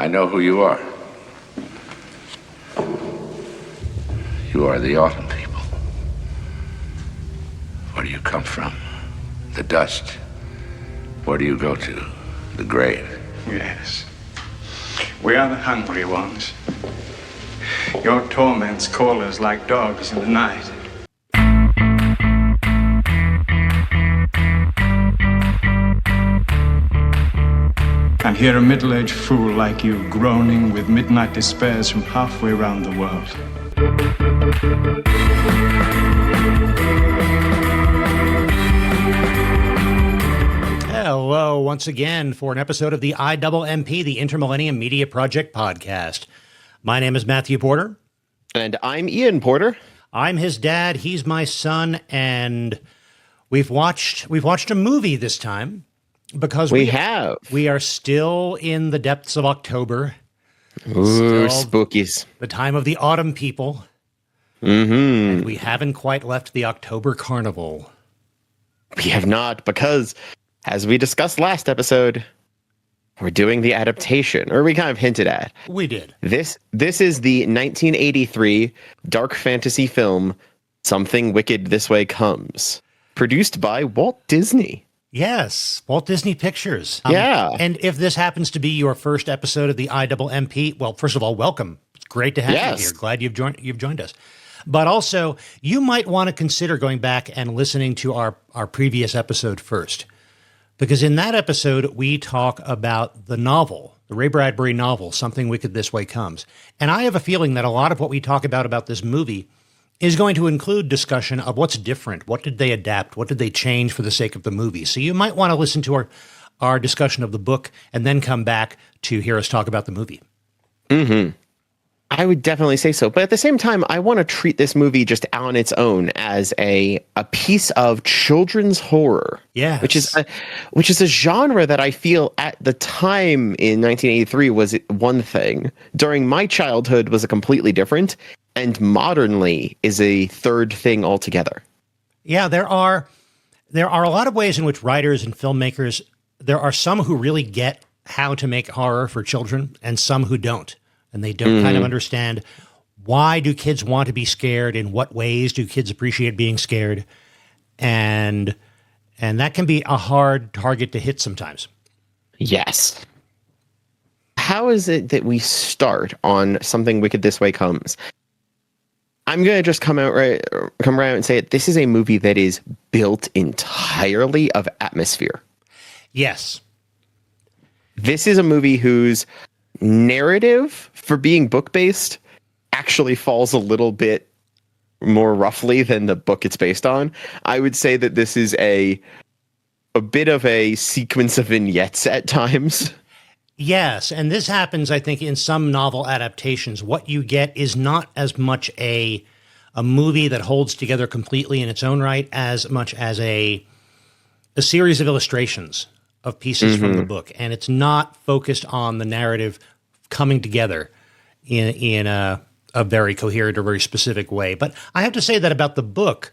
I know who you are. You are the autumn people. Where do you come from? The dust. Where do you go to? The grave. Yes. We are the hungry ones. Your torments call us like dogs in the night. I hear a middle-aged fool like you groaning with midnight despairs from halfway around the world. Hello once again for an episode of the IMMP, the Inter-Millennium Media Project podcast. My name is Matthew Porter. And I'm Ian Porter. I'm his dad, he's my son, and we've watched a movie this time because we are still in the depths of October. Ooh, spookies. The time of the autumn people. Mm-hmm. And we haven't quite left the October carnival. We have not, because as we discussed last episode, we're doing the adaptation, or we kind of hinted at. We did. This is the 1983 dark fantasy film, Something Wicked This Way Comes, produced by Walt Disney. Yes, Walt Disney Pictures. Yeah. And if this happens to be your first episode of the IMMP, well, first of all, welcome. It's great to have you here. Glad you've joined us. But also, you might want to consider going back and listening to our previous episode first. Because in that episode, we talk about the novel, the Ray Bradbury novel, Something Wicked This Way Comes. And I have a feeling that a lot of what we talk about this movie is going to include discussion of what's different. What did they adapt? What did they change for the sake of the movie? So you might want to listen to our discussion of the book and then come back to hear us talk about the movie. Mm-hmm. I would definitely say so. But at the same time, I want to treat this movie just on its own as a piece of children's horror. Yeah. Which is a genre that I feel at the time in 1983 was one thing. During my childhood was a completely different, and modernly is a third thing altogether. Yeah, there are a lot of ways in which writers and filmmakers, there are some who really get how to make horror for children and some who don't. And they don't kind of understand, why do kids want to be scared? In what ways do kids appreciate being scared? And that can be a hard target to hit sometimes. Yes. How is it that we start on Something Wicked This Way Comes? I'm going to just come right out and say it. This is a movie that is built entirely of atmosphere. Yes. This is a movie whose narrative, for being book-based, actually falls a little bit more roughly than the book it's based on. I would say that this is a bit of a sequence of vignettes at times. Yes, and this happens, I think, in some novel adaptations. What you get is not as much a movie that holds together completely in its own right, as much as a series of illustrations of pieces from the book. And it's not focused on the narrative coming together in a very coherent or very specific way. But I have to say that about the book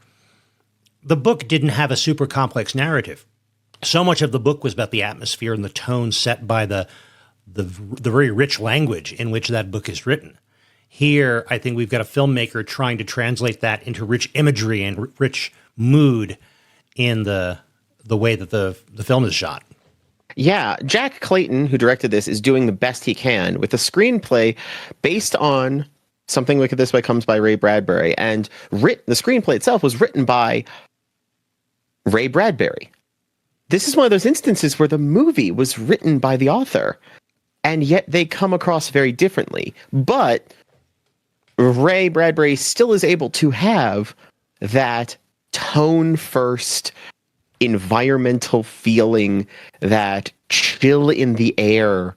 didn't have a super complex narrative. So much of the book was about the atmosphere and the tone set by the very rich language in which that book is written. Here, I think we've got a filmmaker trying to translate that into rich imagery and rich mood in the way that the film is shot. Yeah, Jack Clayton, who directed this, is doing the best he can with a screenplay based on Something Wicked This Way Comes by Ray Bradbury. And the screenplay itself was written by Ray Bradbury. This is one of those instances where the movie was written by the author, and yet they come across very differently. But Ray Bradbury still is able to have that tone-first environmental feeling, that chill in the air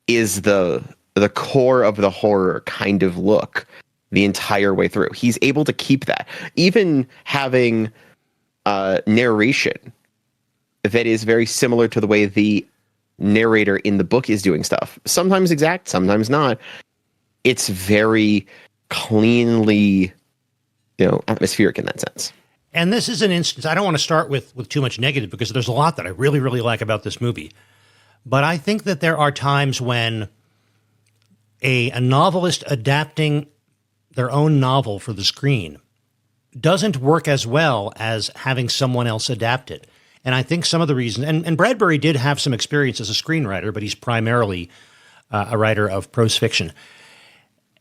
is the core of the horror kind of look the entire way through. He's able to keep that, even having narration that is very similar to the way the narrator in the book is doing stuff. Sometimes exact, sometimes not. It's very cleanly, atmospheric in that sense. And this is an instance, I don't want to start with too much negative because there's a lot that I really, really like about this movie. But I think that there are times when a novelist adapting their own novel for the screen doesn't work as well as having someone else adapt it. And I think some of the reasons, and Bradbury did have some experience as a screenwriter, but he's primarily a writer of prose fiction.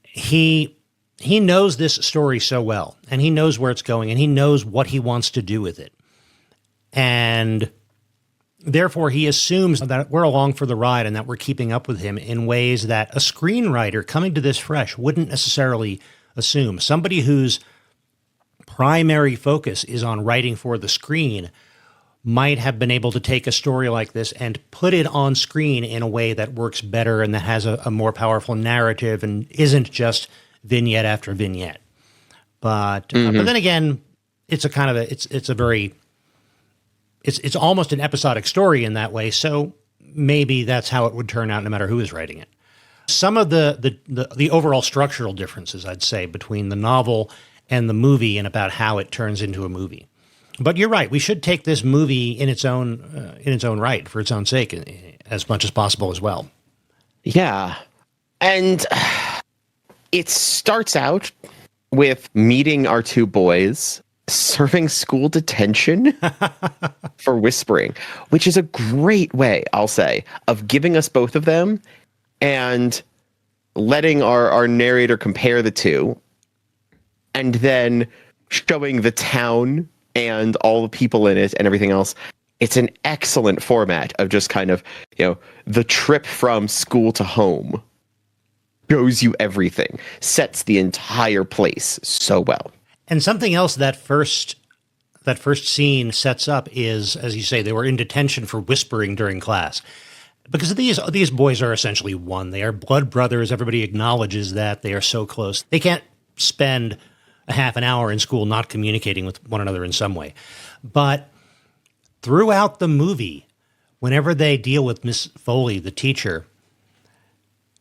He knows this story so well, and he knows where it's going, and he knows what he wants to do with it. And therefore, he assumes that we're along for the ride and that we're keeping up with him in ways that a screenwriter coming to this fresh wouldn't necessarily assume. Somebody whose primary focus is on writing for the screen might have been able to take a story like this and put it on screen in a way that works better and that has a more powerful narrative and isn't just vignette after vignette. But then again, it's a kind of it's almost an episodic story in that way. So maybe that's how it would turn out no matter who is writing it. Some of the overall structural differences, I'd say, between the novel and the movie and about how it turns into a movie. But you're right. We should take this movie in its own right, for its own sake, as much as possible as well. Yeah. And it starts out with meeting our two boys serving school detention for whispering, which is a great way, I'll say, of giving us both of them and letting our narrator compare the two, and then showing the town and all the people in it and everything else. It's an excellent format of just kind of, the trip from school to home shows you everything, sets the entire place so well. And something else that first scene sets up is, as you say, they were in detention for whispering during class. Because these boys are essentially one. They are blood brothers. Everybody acknowledges that. They are so close. They can't spend a half an hour in school not communicating with one another in some way. But throughout the movie, whenever they deal with Miss Foley, the teacher,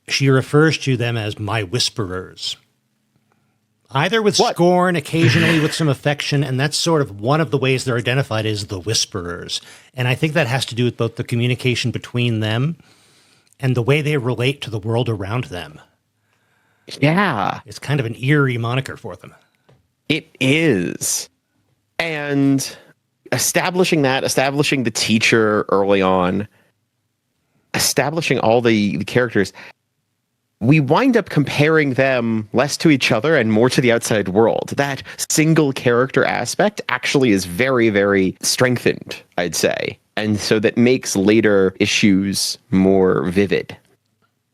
she refers to them as my whisperers. Either with scorn, occasionally with some affection, and that's sort of one of the ways they're identified as the whisperers. And I think that has to do with both the communication between them and the way they relate to the world around them. Yeah. It's kind of an eerie moniker for them. It is. And establishing the teacher early on, establishing all the characters, we wind up comparing them less to each other and more to the outside world. That single character aspect actually is very, very strengthened, I'd say. And so that makes later issues more vivid.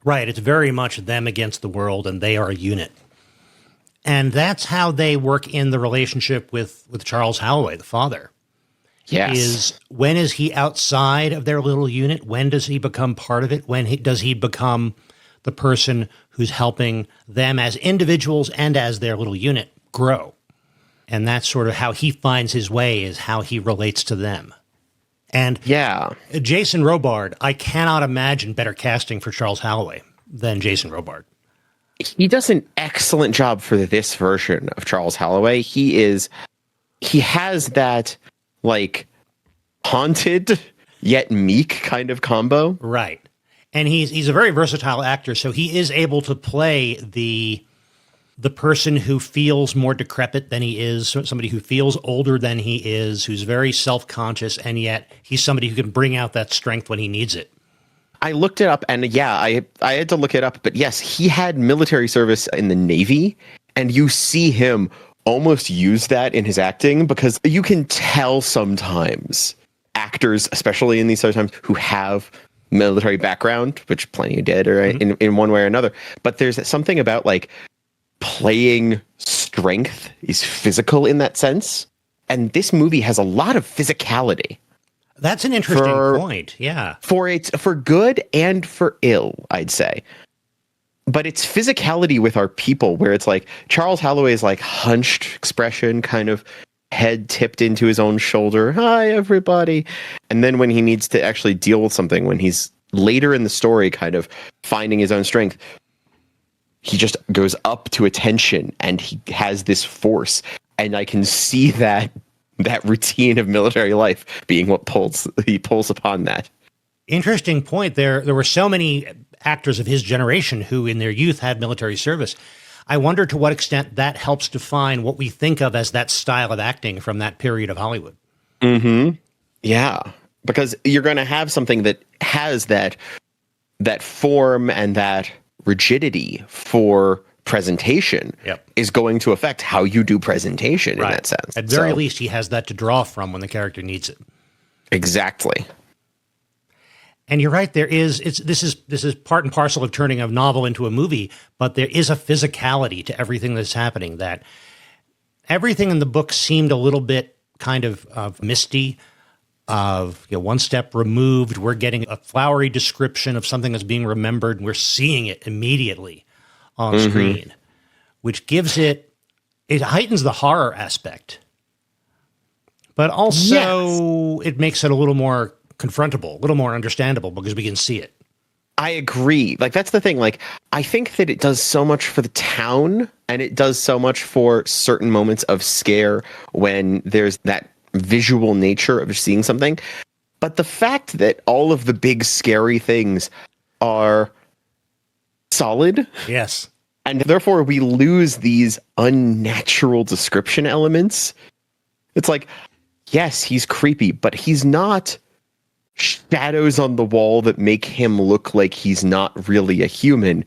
Right. It's very much them against the world, and they are a unit. And that's how they work in the relationship with Charles Halloway, the father. Yes. When is he outside of their little unit? When does he become part of it? Does he become the person who's helping them as individuals and as their little unit grow? And that's sort of how he finds his way, is how he relates to them. And Jason Robard, I cannot imagine better casting for Charles Halloway than Jason Robard. He does an excellent job for this version of Charles Halloway. He has that haunted yet meek kind of combo. Right. And he's a very versatile actor, so he is able to play the person who feels more decrepit than he is, somebody who feels older than he is, who's very self-conscious, and yet he's somebody who can bring out that strength when he needs it. I looked it up, and I had to look it up, but yes, he had military service in the Navy, and you see him almost use that in his acting, because you can tell sometimes actors, especially in these sort of times, who have military background, which plenty did, right, in one way or another. But there's something about playing strength is physical in that sense. And this movie has a lot of physicality. That's an interesting point. Yeah. For good and for ill, I'd say. But it's physicality with our people, where it's Charles Halloway's hunched expression, kind of head tipped into his own shoulder. Hi, everybody. And then when he needs to actually deal with something, when he's later in the story kind of finding his own strength, he just goes up to attention and he has this force. And I can see that routine of military life being what he pulls upon that. Interesting point there. There were so many actors of his generation who in their youth had military service. I wonder to what extent that helps define what we think of as that style of acting from that period of Hollywood. Mm-hmm. Yeah, because you're going to have something that has that form and that rigidity for presentation is going to affect how you do presentation in that sense. At very least, he has that to draw from when the character needs it. Exactly. And you're right. This is part and parcel of turning a novel into a movie, but there is a physicality to everything that's happening. That everything in the book seemed a little bit kind of misty, of one step removed. We're getting a flowery description of something that's being remembered, and we're seeing it immediately on screen, which gives it heightens the horror aspect, but also it makes it a little more confrontable, a little more understandable because we can see it. I agree. Like, that's the thing. Like, I think that it does so much for the town, and it does so much for certain moments of scare when there's that visual nature of seeing something. But the fact that all of the big scary things are solid. Yes. And therefore we lose these unnatural description elements. It's like, yes, he's creepy, but he's not shadows on the wall that make him look like he's not really a human.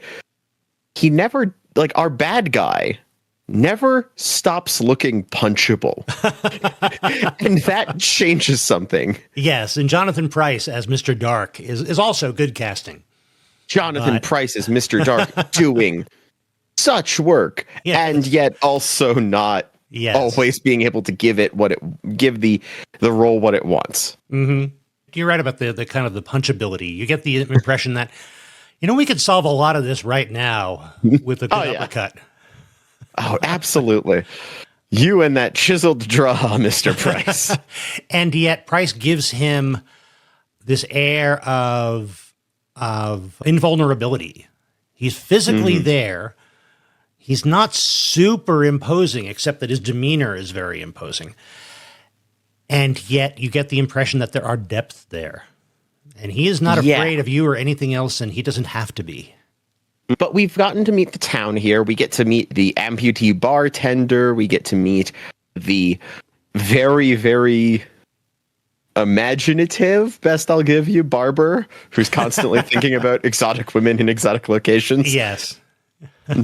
He never, like, our bad guy never stops looking punchable. And that changes something. Yes, and Jonathan Pryce as Mr. Dark is also good casting. Jonathan Pryce as Mr. Dark doing such work, and yet also not always being able to give the role what it wants. Mm-hmm. You're right about the kind of the punchability. You get the impression that, we could solve a lot of this right now with a good uppercut. Oh, absolutely. You and that chiseled draw, Mr. Pryce. And yet Pryce gives him this air of invulnerability. He's physically there. He's not super imposing, except that his demeanor is very imposing. And yet you get the impression that there are depths there. And he is not afraid of you or anything else, and he doesn't have to be. But we've gotten to meet the town here. We get to meet the amputee bartender. We get to meet the very, very imaginative, best I'll give you, barber, who's constantly thinking about exotic women in exotic locations. Yes.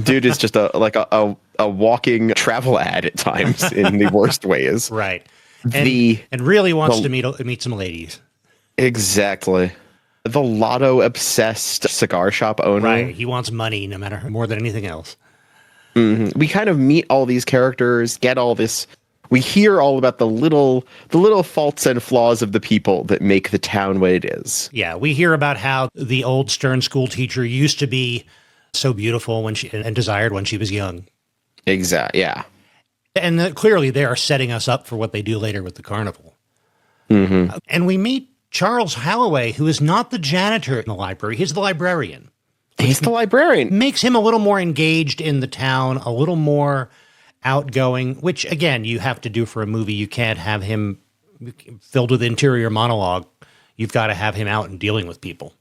Dude is just a walking travel ad at times in the worst ways. Right. And really wants to meet some ladies. Exactly. The lotto-obsessed cigar shop owner. Right. He wants money more than anything else. Mm-hmm. We kind of meet all these characters, get all this. We hear all about the little faults and flaws of the people that make the town what it is. Yeah, we hear about how the old stern school teacher used to be so beautiful and desired when she was young. Exactly. Yeah. And clearly they are setting us up for what they do later with the carnival. Mm-hmm. And we meet Charles Holloway, who is not the janitor in the library. He's the librarian. He's the librarian. Makes him a little more engaged in the town, a little more outgoing, which, again, you have to do for a movie. You can't have him filled with interior monologue. You've got to have him out and dealing with people.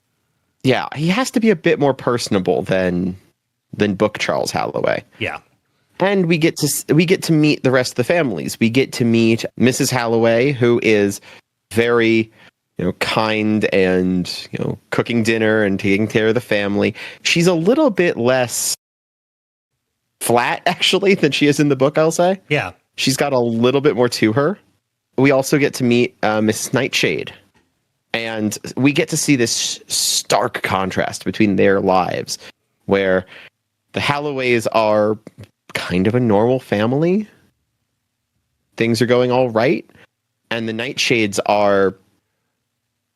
Yeah, he has to be a bit more personable than book Charles Holloway. Yeah. And we get to meet the rest of the families. We get to meet Mrs. Holloway, who is very, kind and, cooking dinner and taking care of the family. She's a little bit less flat, actually, than she is in the book, I'll say. Yeah. She's got a little bit more to her. We also get to meet Mrs. Nightshade. And we get to see this stark contrast between their lives, where the Halloways are kind of a normal family. Things are going all right. And the Nightshades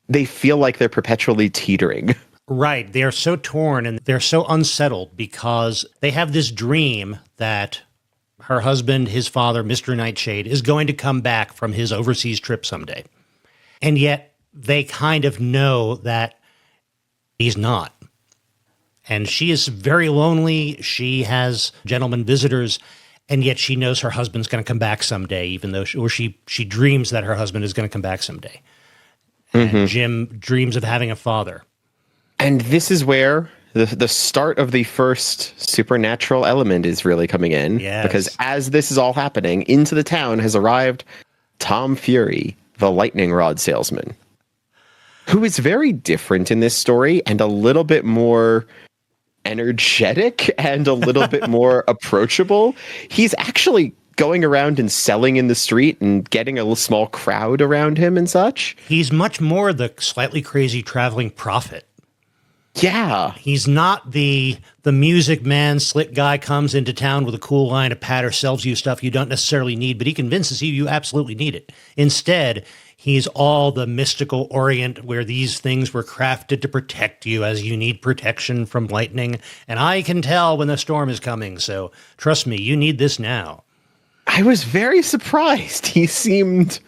they feel like they're perpetually teetering. Right. They are so torn and they're so unsettled because they have this dream that her husband, his father, Mr. Nightshade, is going to come back from his overseas trip someday. And yet they kind of know that he's not. And she is very lonely. She has gentlemen visitors, and yet she knows her husband's going to come back someday, even though she dreams that her husband is going to come back someday. And Jim dreams of having a father. And this is where the start of the first supernatural element is really coming in. Yes. Because as this is all happening, into the town has arrived Tom Fury, the lightning rod salesman, who is very different in this story and a little bit more energetic and a little bit more approachable. He's actually going around and selling in the street and getting a small crowd around him and such. He's much more the slightly crazy traveling prophet. Yeah. He's not the music man, slick guy comes into town with a cool line of patter, sells you stuff you don't necessarily need, but he convinces you absolutely need it. Instead, he's all the mystical Orient where these things were crafted to protect you as you need protection from lightning. And I can tell when the storm is coming, so trust me, you need this now. I was very surprised. He seemed,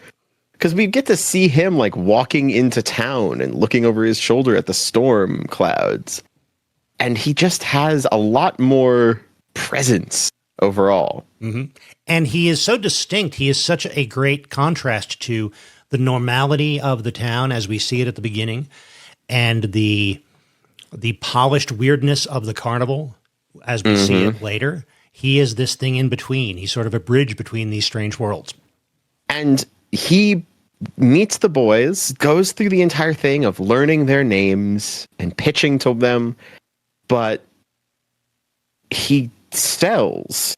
because we get to see him like walking into town and looking over his shoulder at the storm clouds. And he just has a lot more presence overall. Mm-hmm. And he is so distinct. He is such a great contrast to the normality of the town as we see it at the beginning and the polished weirdness of the carnival as we see it later. He is this thing in between. He's sort of a bridge between these strange worlds. And he meets the boys, goes through the entire thing of learning their names and pitching to them, but he sells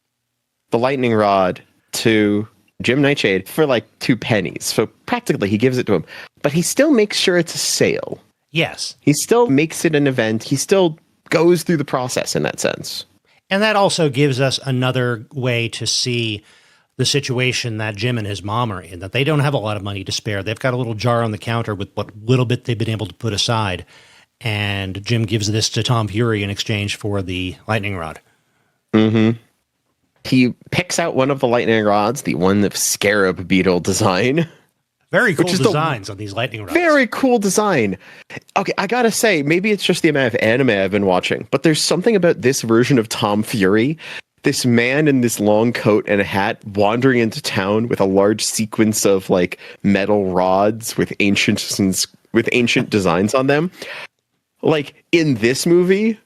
the lightning rod to Jim Nightshade for like 2 pennies. So practically he gives it to him, but he still makes sure it's a sale. Yes. He still makes it an event. He still goes through the process in that sense. And that also gives us another way to see the situation that Jim and his mom are in, that they don't have a lot of money to spare. They've got a little jar on the counter with what little bit they've been able to put aside. And Jim gives this to Tom Fury in exchange for the lightning rod. Mm-hmm. He picks out one of the lightning rods, the one of scarab beetle design. Very cool designs on these lightning rods. Very cool design. Okay, I gotta say, maybe it's just the amount of anime I've been watching, but there's something about this version of Tom Fury, this man in this long coat and a hat wandering into town with a large sequence of like metal rods with ancient designs on them. Like in this movie,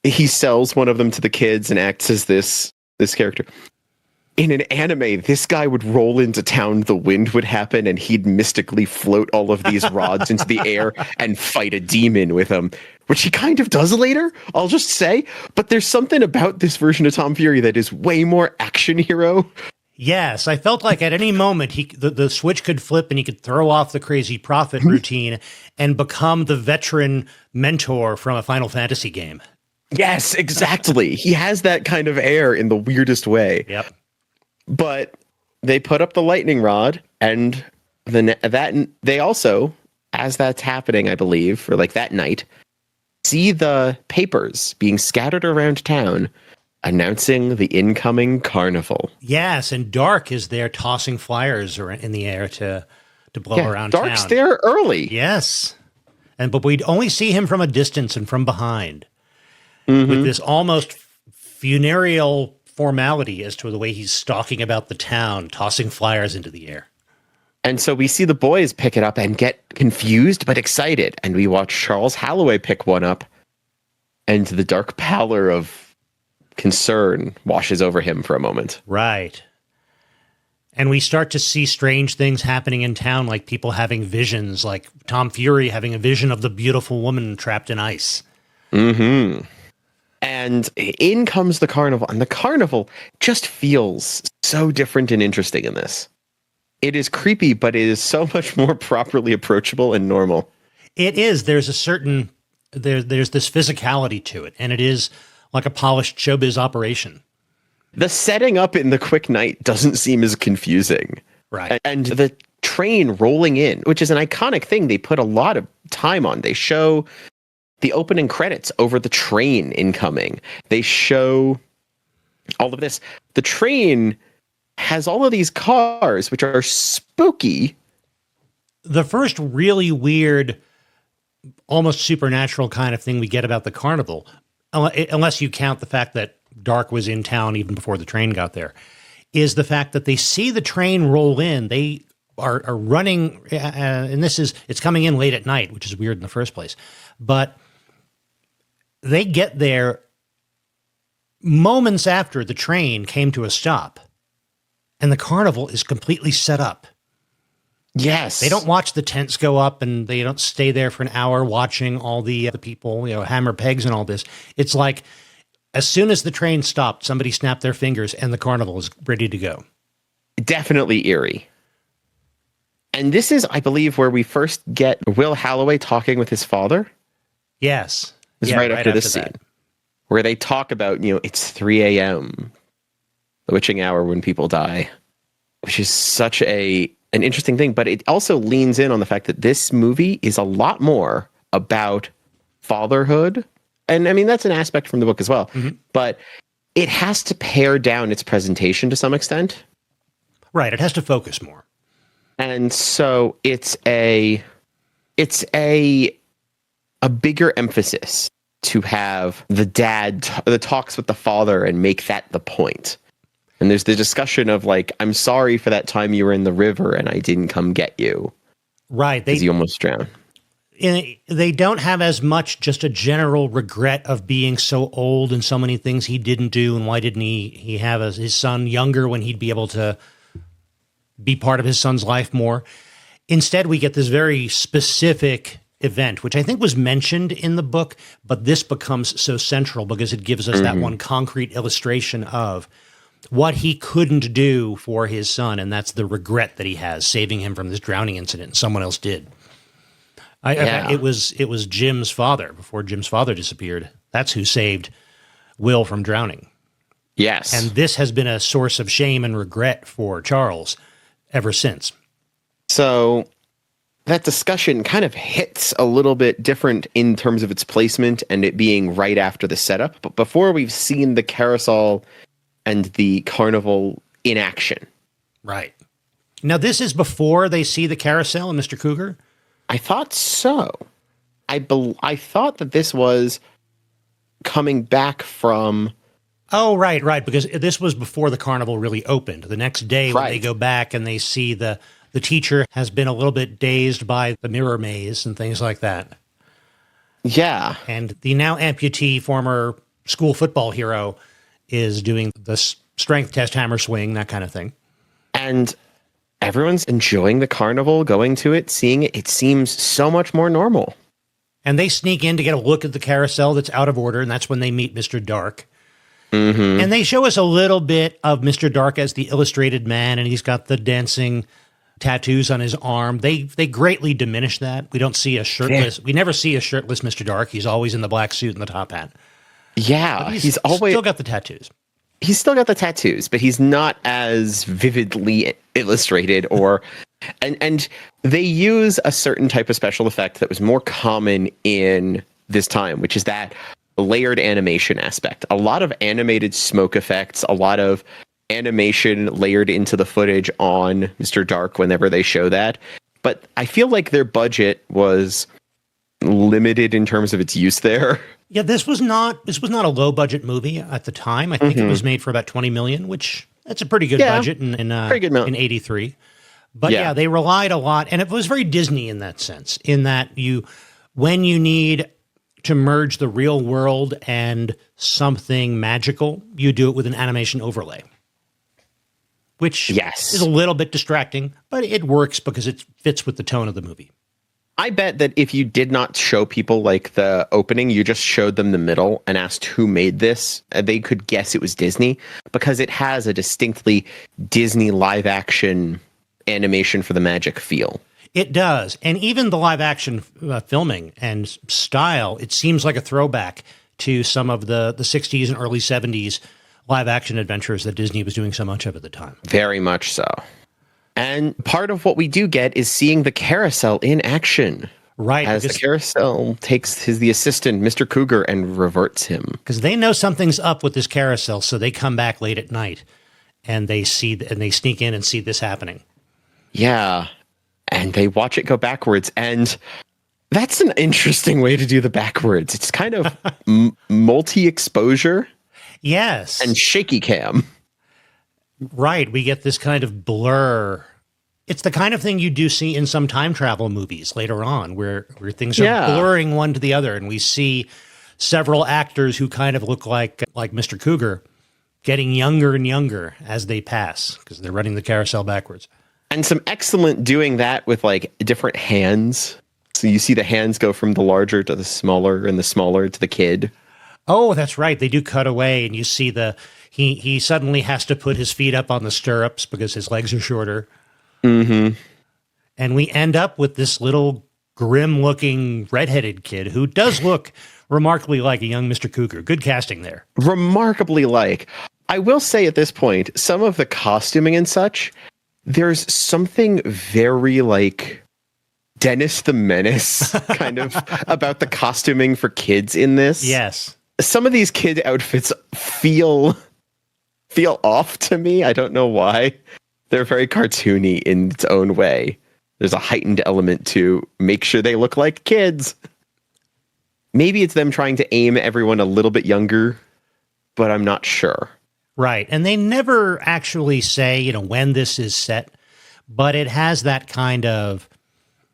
he sells one of them to the kids and acts as this character. In an anime, this guy would roll into town, the wind would happen, and he'd mystically float all of these rods into the air and fight a demon with them, which he kind of does later, I'll just say. But there's something about this version of Tom Fury that is way more action hero. Yes, I felt like at any moment the switch could flip and he could throw off the crazy prophet routine and become the veteran mentor from a Final Fantasy game. Yes, exactly. He has that kind of air in the weirdest way. Yep. But they put up the lightning rod, and they also, as that's happening, I believe, or like that night, see the papers being scattered around town announcing the incoming carnival. Yes, and Dark is there tossing flyers in the air to blow around town. Dark's there early. Yes. But we'd only see him from a distance and from behind with this almost funereal formality as to the way he's stalking about the town, tossing flyers into the air. And so we see the boys pick it up and get confused but excited. And we watch Charles Halloway pick one up, and the dark pallor of concern washes over him for a moment. Right. And we start to see strange things happening in town, like people having visions, like Tom Fury having a vision of the beautiful woman trapped in ice. Mm-hmm. And in comes the carnival, and the carnival just feels so different and interesting in this. It is creepy, but it is so much more properly approachable and normal. It is. There's this physicality to it, and it is like a polished showbiz operation. The setting up in the quick night doesn't seem as confusing. Right. And the train rolling in, which is an iconic thing they put a lot of time on. They show the opening credits over the train incoming. They show all of this. The train has all of these cars, which are spooky. The first really weird, almost supernatural kind of thing we get about the carnival, unless you count the fact that Dark was in town even before the train got there, is the fact that they see the train roll in. They are running, and it's coming in late at night, which is weird in the first place. But they get there moments after the train came to a stop, and the carnival is completely set up. Yes. They don't watch the tents go up, and they don't stay there for an hour watching all the people, hammer pegs and all this. It's like as soon as the train stopped, somebody snapped their fingers and the carnival is ready to go. Definitely eerie. And this is, I believe, where we first get Will Halloway talking with his father. Yes. It's right after this scene where they talk about, it's 3 a.m., the witching hour when people die, which is such an interesting thing. But it also leans in on the fact that this movie is a lot more about fatherhood. And I mean, that's an aspect from the book as well. Mm-hmm. But it has to pare down its presentation to some extent. Right. It has to focus more. And so it's a bigger emphasis to have the dad, the talks with the father and make that the point. And there's the discussion of like, I'm sorry for that time you were in the river and I didn't come get you. Right. Because you almost drowned. They don't have as much just a general regret of being so old and so many things he didn't do. And why didn't he have his son younger when he'd be able to be part of his son's life more? Instead, we get this very specific event, which I think was mentioned in the book, but this becomes so central because it gives us that one concrete illustration of what he couldn't do for his son, and that's the regret that he has saving him from this drowning incident. Someone else did. It was Jim's father, before Jim's father disappeared. That's who saved Will from drowning. Yes. And this has been a source of shame and regret for Charles ever since. So that discussion kind of hits a little bit different in terms of its placement and it being right after the setup. But before we've seen the carousel and the carnival in action. Right. Now, this is before they see the carousel and Mr. Cougar? I thought so. I thought that this was coming back from... Oh, right, because this was before the carnival really opened. The next day when they go back and they see the teacher has been a little bit dazed by the mirror maze and things like that. Yeah. And the now amputee former school football hero is doing the strength test, hammer swing, that kind of thing. And everyone's enjoying the carnival, going to it, seeing it. It seems so much more normal. And they sneak in to get a look at the carousel that's out of order, and that's when they meet Mr. Dark. Mm-hmm. And they show us a little bit of Mr. Dark as the illustrated man, and he's got the dancing tattoos on his arm. They greatly diminish that. We don't see a shirtless. We never see a shirtless Mr. Dark. He's always in the black suit and the top hat. Yeah, he's always still got the tattoos. He's still got the tattoos, but he's not as vividly illustrated and they use a certain type of special effect that was more common in this time, which is that layered animation aspect. A lot of animated smoke effects, a lot of animation layered into the footage on Mr. Dark whenever they show that. But I feel like their budget was limited in terms of its use there. Yeah, this was not a low budget movie at the time. I think it was made for about 20 million, which that's a pretty good budget in 83. But yeah, they relied a lot, and it was very Disney in that sense, in that when you need to merge the real world and something magical, you do it with an animation overlay. Which is a little bit distracting, but it works because it fits with the tone of the movie. I bet that if you did not show people like the opening, you just showed them the middle and asked who made this, they could guess it was Disney because it has a distinctly Disney live action animation for the magic feel. It does. And even the live action filming and style, it seems like a throwback to some of the 60s and early 70s live action adventures that Disney was doing so much of at the time. Very much so. And part of what we do get is seeing the carousel in action. Right. As the carousel takes the assistant, Mr. Cougar, and reverts him. Because they know something's up with this carousel, so they come back late at night and they sneak in and see this happening. Yeah. And they watch it go backwards. And that's an interesting way to do the backwards. It's kind of multi-exposure. Yes. And shaky cam. Right. We get this kind of blur. It's the kind of thing you do see in some time travel movies later on where things are blurring one to the other. And we see several actors who kind of look like Mr. Cougar getting younger and younger as they pass because they're running the carousel backwards. And some excellent doing that with like different hands. So you see the hands go from the larger to the smaller and the smaller to the kid. Oh, that's right. They do cut away and you see he suddenly has to put his feet up on the stirrups because his legs are shorter. Mm-hmm. And we end up with this little grim-looking redheaded kid who does look remarkably like a young Mr. Cougar. Good casting there. Remarkably like. I will say at this point, some of the costuming and such, there's something very like Dennis the Menace kind of about the costuming for kids in this. Yes. Some of these kid outfits feel off to me. I don't know why. They're very cartoony in its own way. There's a heightened element to make sure they look like kids. Maybe it's them trying to aim everyone a little bit younger, but I'm not sure. Right. And they never actually say, when this is set, but it has that kind of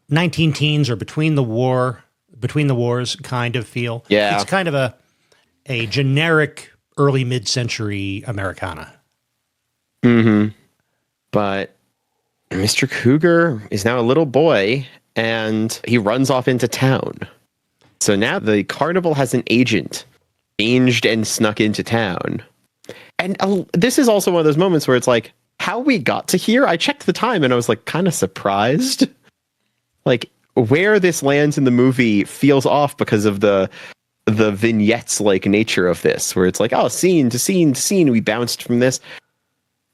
19 teens or between the wars kind of feel. Yeah. It's kind of a generic early mid-century Americana. Mm-hmm. But Mr. Cougar is now a little boy and he runs off into town. So now the carnival has an agent changed and snuck into town. And this is also one of those moments where it's like, how we got to here? I checked the time and I was like kind of surprised. Like where this lands in the movie feels off because of the vignettes like nature of this, where it's like, oh, scene to scene to scene, we bounced from this.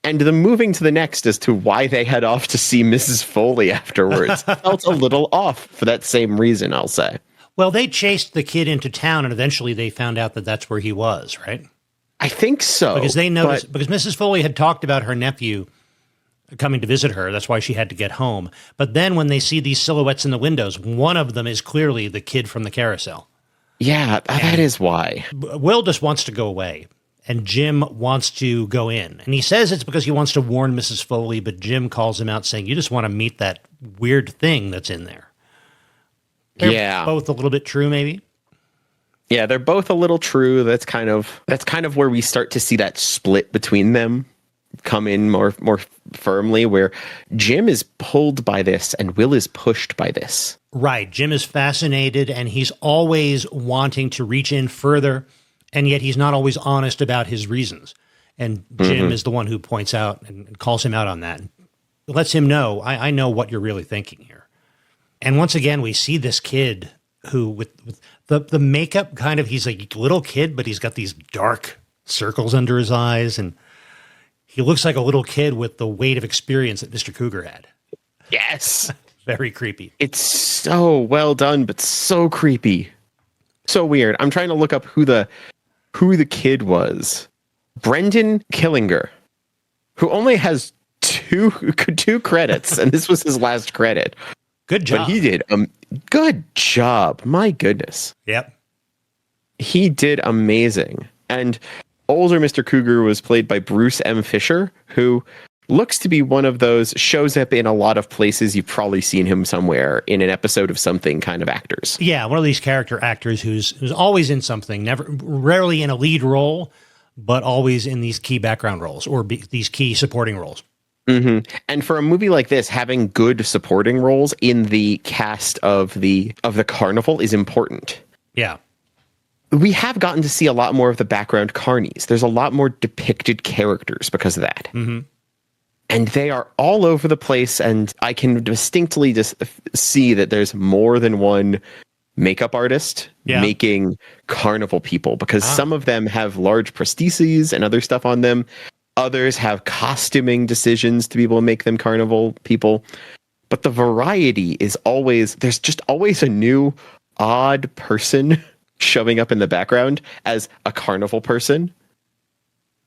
And the moving to the next as to why they head off to see Mrs. Foley afterwards felt a little off for that same reason, I'll say. Well, they chased the kid into town and eventually they found out that that's where he was, right? I think so. Because they noticed, because Mrs. Foley had talked about her nephew coming to visit her. That's why she had to get home. But then when they see these silhouettes in the windows, one of them is clearly the kid from the carousel. Yeah, that is why. Will just wants to go away, and Jim wants to go in. And he says it's because he wants to warn Mrs. Foley, but Jim calls him out saying, you just want to meet that weird thing that's in there. They're both a little bit true, maybe. Yeah, they're both a little true. That's kind of where we start to see that split between them come in more firmly, where Jim is pulled by this and Will is pushed by this. Right. Jim is fascinated and he's always wanting to reach in further, and yet he's not always honest about his reasons. And Jim is the one who points out and calls him out on that. It lets him know, I know what you're really thinking here. And once again, we see this kid who, with the makeup, kind of, he's a little kid, but he's got these dark circles under his eyes, and he looks like a little kid with the weight of experience that Mr. Cougar had. Yes. Very creepy. It's so well done, but so creepy. So weird. I'm trying to look up who the kid was. Brendan Killinger, who only has two credits, and this was his last credit. Good job. But he did good job. My goodness. Yep. He did amazing. And older Mr. Cougar was played by Bruce M. Fisher, who looks to be one of those, shows up in a lot of places. You've probably seen him somewhere in an episode of something kind of actors. Yeah, one of these character actors who's always in something, rarely in a lead role, but always in these key background roles or these key supporting roles. Mm-hmm. And for a movie like this, having good supporting roles in the cast of the carnival is important. Yeah. We have gotten to see a lot more of the background carnies. There's a lot more depicted characters because of that. Mm-hmm. And they are all over the place, and I can distinctly just see that there's more than one makeup artist making carnival people, because some of them have large prostheses and other stuff on them. Others have costuming decisions to be able to make them carnival people. But the variety is always, there's just always a new odd person showing up in the background as a carnival person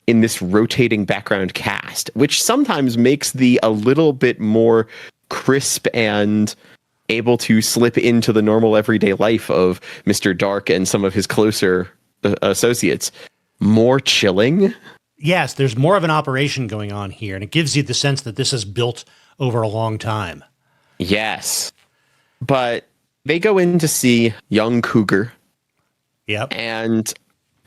in this rotating background cast, which sometimes makes the a little bit more crisp and able to slip into the normal everyday life of Mr. Dark and some of his closer associates more chilling. Yes, there's more of an operation going on here, and it gives you the sense that this is built over a long time. Yes. But they go in to see young Cougar, Yep. And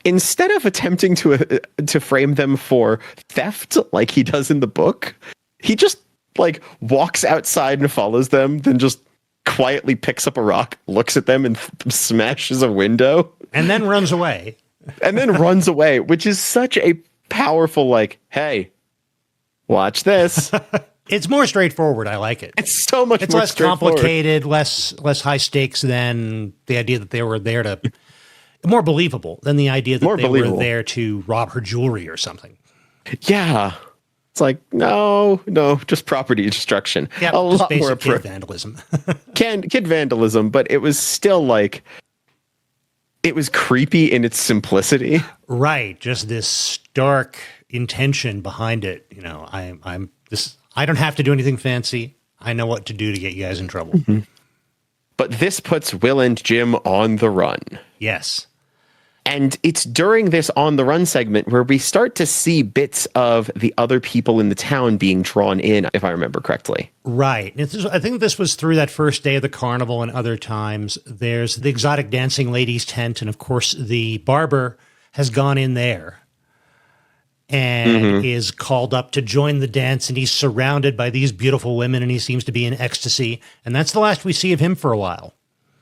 instead of attempting to frame them for theft like he does in the book, he just like walks outside and follows them, then just quietly picks up a rock, looks at them, and smashes a window. And then runs away. Which is such a powerful, like, hey, watch this. It's more straightforward. I like it. It's so much It's more less complicated, less high stakes than the idea that they were there to... More believable than the idea that were there to rob her jewelry or something. Yeah. It's like, no, just property destruction. Yeah, a just lot more basic kid vandalism. Kid vandalism, but it was still like, it was creepy in its simplicity. Right, just this stark intention behind it. You know, I don't have to do anything fancy. I know what to do to get you guys in trouble. Mm-hmm. But this puts Will and Jim on the run. Yes. And it's during this on the run segment where we start to see bits of the other people in the town being drawn in, if I remember correctly. Right. I think this was through that first day of the carnival and other times. There's the exotic dancing ladies tent. And of course, the barber has gone in there and is called up to join the dance. And he's surrounded by these beautiful women and he seems to be in ecstasy. And that's the last we see of him for a while.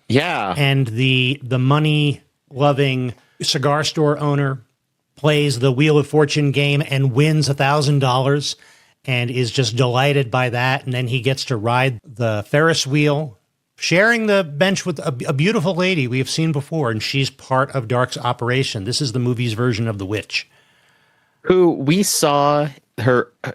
Yeah. And the money-loving cigar store owner plays the Wheel of Fortune game and wins $1,000 and is just delighted by that. And then he gets to ride the Ferris wheel, sharing the bench with a beautiful lady we have seen before. And she's part of Dark's operation. This is the movie's version of the witch. Who we saw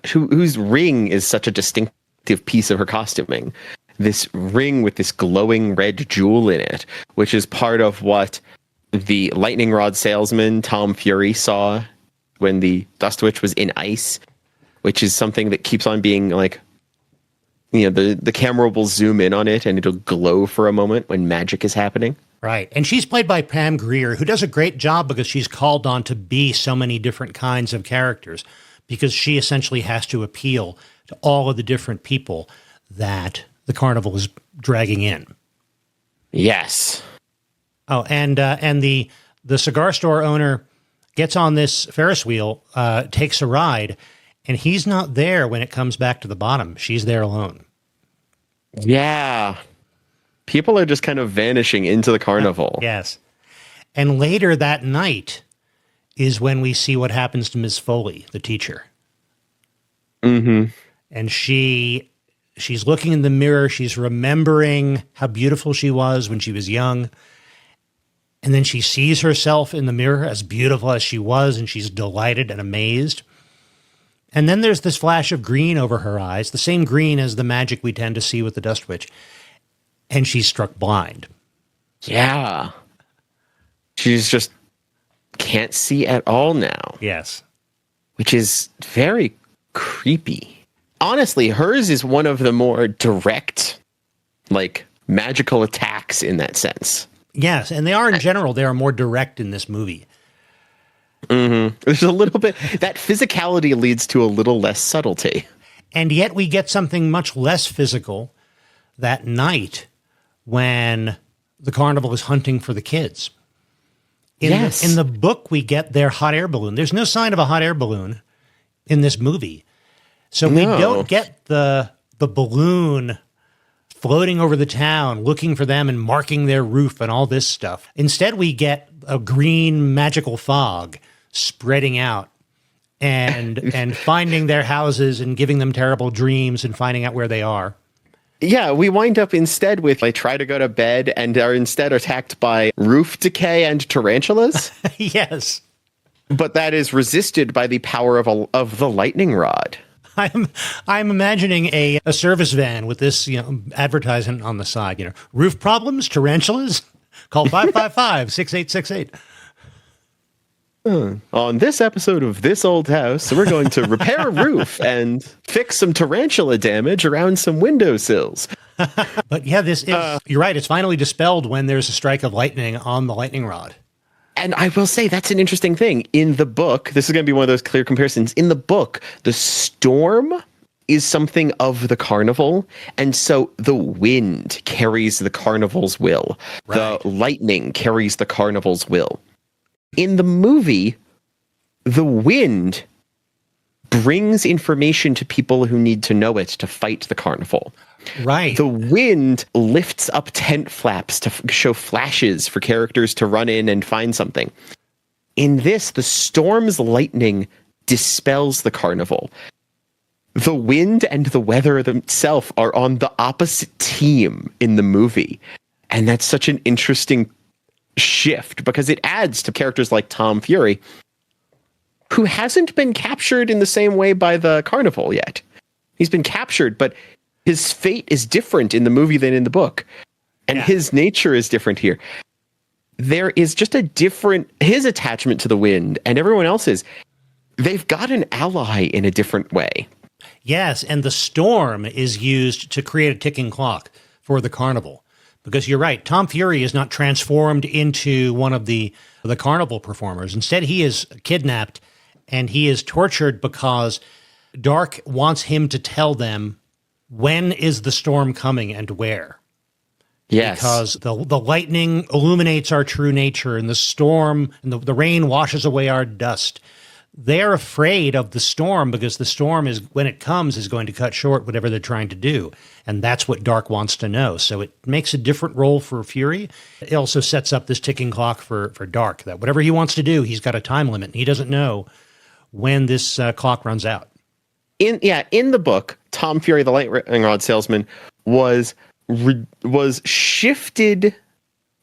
whose ring is such a distinctive piece of her costuming. This ring with this glowing red jewel in it, which is part of what the lightning rod salesman Tom Fury saw when the Dust Witch was in ice, which is something that keeps on being like, you know, the camera will zoom in on it and it'll glow for a moment when magic is happening. Right. And she's played by Pam Grier, who does a great job because she's called on to be so many different kinds of characters, because she essentially has to appeal to all of the different people that the carnival is dragging in. Yes. Oh, and the cigar store owner gets on this Ferris wheel, takes a ride, and he's not there when it comes back to the bottom. She's there alone. Yeah. People are just kind of vanishing into the carnival. Yes. And later that night is when we see what happens to Ms. Foley, the teacher. Mm-hmm. And she's looking in the mirror. She's remembering how beautiful she was when she was young. And then she sees herself in the mirror as beautiful as she was, and she's delighted and amazed. And then there's this flash of green over her eyes, the same green as the magic we tend to see with the Dust Witch. And she's struck blind. Yeah. She's just can't see at all now. Yes. Which is very creepy. Honestly, hers is one of the more direct, like, magical attacks in that sense. Yes, and they are in general. They are more direct in this movie. Mm-hmm. There's a little bit... That physicality leads to a little less subtlety. And yet we get something much less physical that night when the carnival is hunting for the kids. In the book, we get their hot air balloon. There's no sign of a hot air balloon in this movie. So we don't get the balloon floating over the town, looking for them and marking their roof and all this stuff. Instead, we get a green magical fog spreading out and finding their houses and giving them terrible dreams and finding out where they are. Yeah, we wind up instead with, like, try to go to bed and are instead attacked by roof decay and tarantulas. Yes. But that is resisted by the power of the lightning rod. I'm imagining a service van with this, advertisement on the side, roof problems, tarantulas, call 555-6868. On this episode of This Old House, we're going to repair a roof and fix some tarantula damage around some windowsills. But yeah, this is, you're right, it's finally dispelled when there's a strike of lightning on the lightning rod. And I will say that's an interesting thing. In the book, this is going to be one of those clear comparisons. In the book, the storm is something of the carnival, and so the wind carries the carnival's will. Right. The lightning carries the carnival's will. In the movie, the wind brings information to people who need to know it to fight the carnival. Right. The wind lifts up tent flaps to show flashes for characters to run in and find something. In this, the storm's lightning dispels the carnival. The wind and the weather themselves are on the opposite team in the movie. And that's such an interesting shift because it adds to characters like Tom Fury, who hasn't been captured in the same way by the carnival yet. He's been captured, but his fate is different in the movie than in the book. And his nature is different here. There is just his attachment to the wind and everyone else's, they've got an ally in a different way. Yes, and the storm is used to create a ticking clock for the carnival. Because you're right, Tom Fury is not transformed into one of the carnival performers. Instead, he is kidnapped and he is tortured because Dark wants him to tell them when is the storm coming and where. Yes. Because the lightning illuminates our true nature and the storm and the rain washes away our dust. They're afraid of the storm because the storm is, when it comes, is going to cut short whatever they're trying to do. And that's what Dark wants to know. So it makes a different role for Fury. It also sets up this ticking clock for Dark, that whatever he wants to do, he's got a time limit. And he doesn't know when this clock runs out. In the book, Tom Fury, the lightning rod salesman, was shifted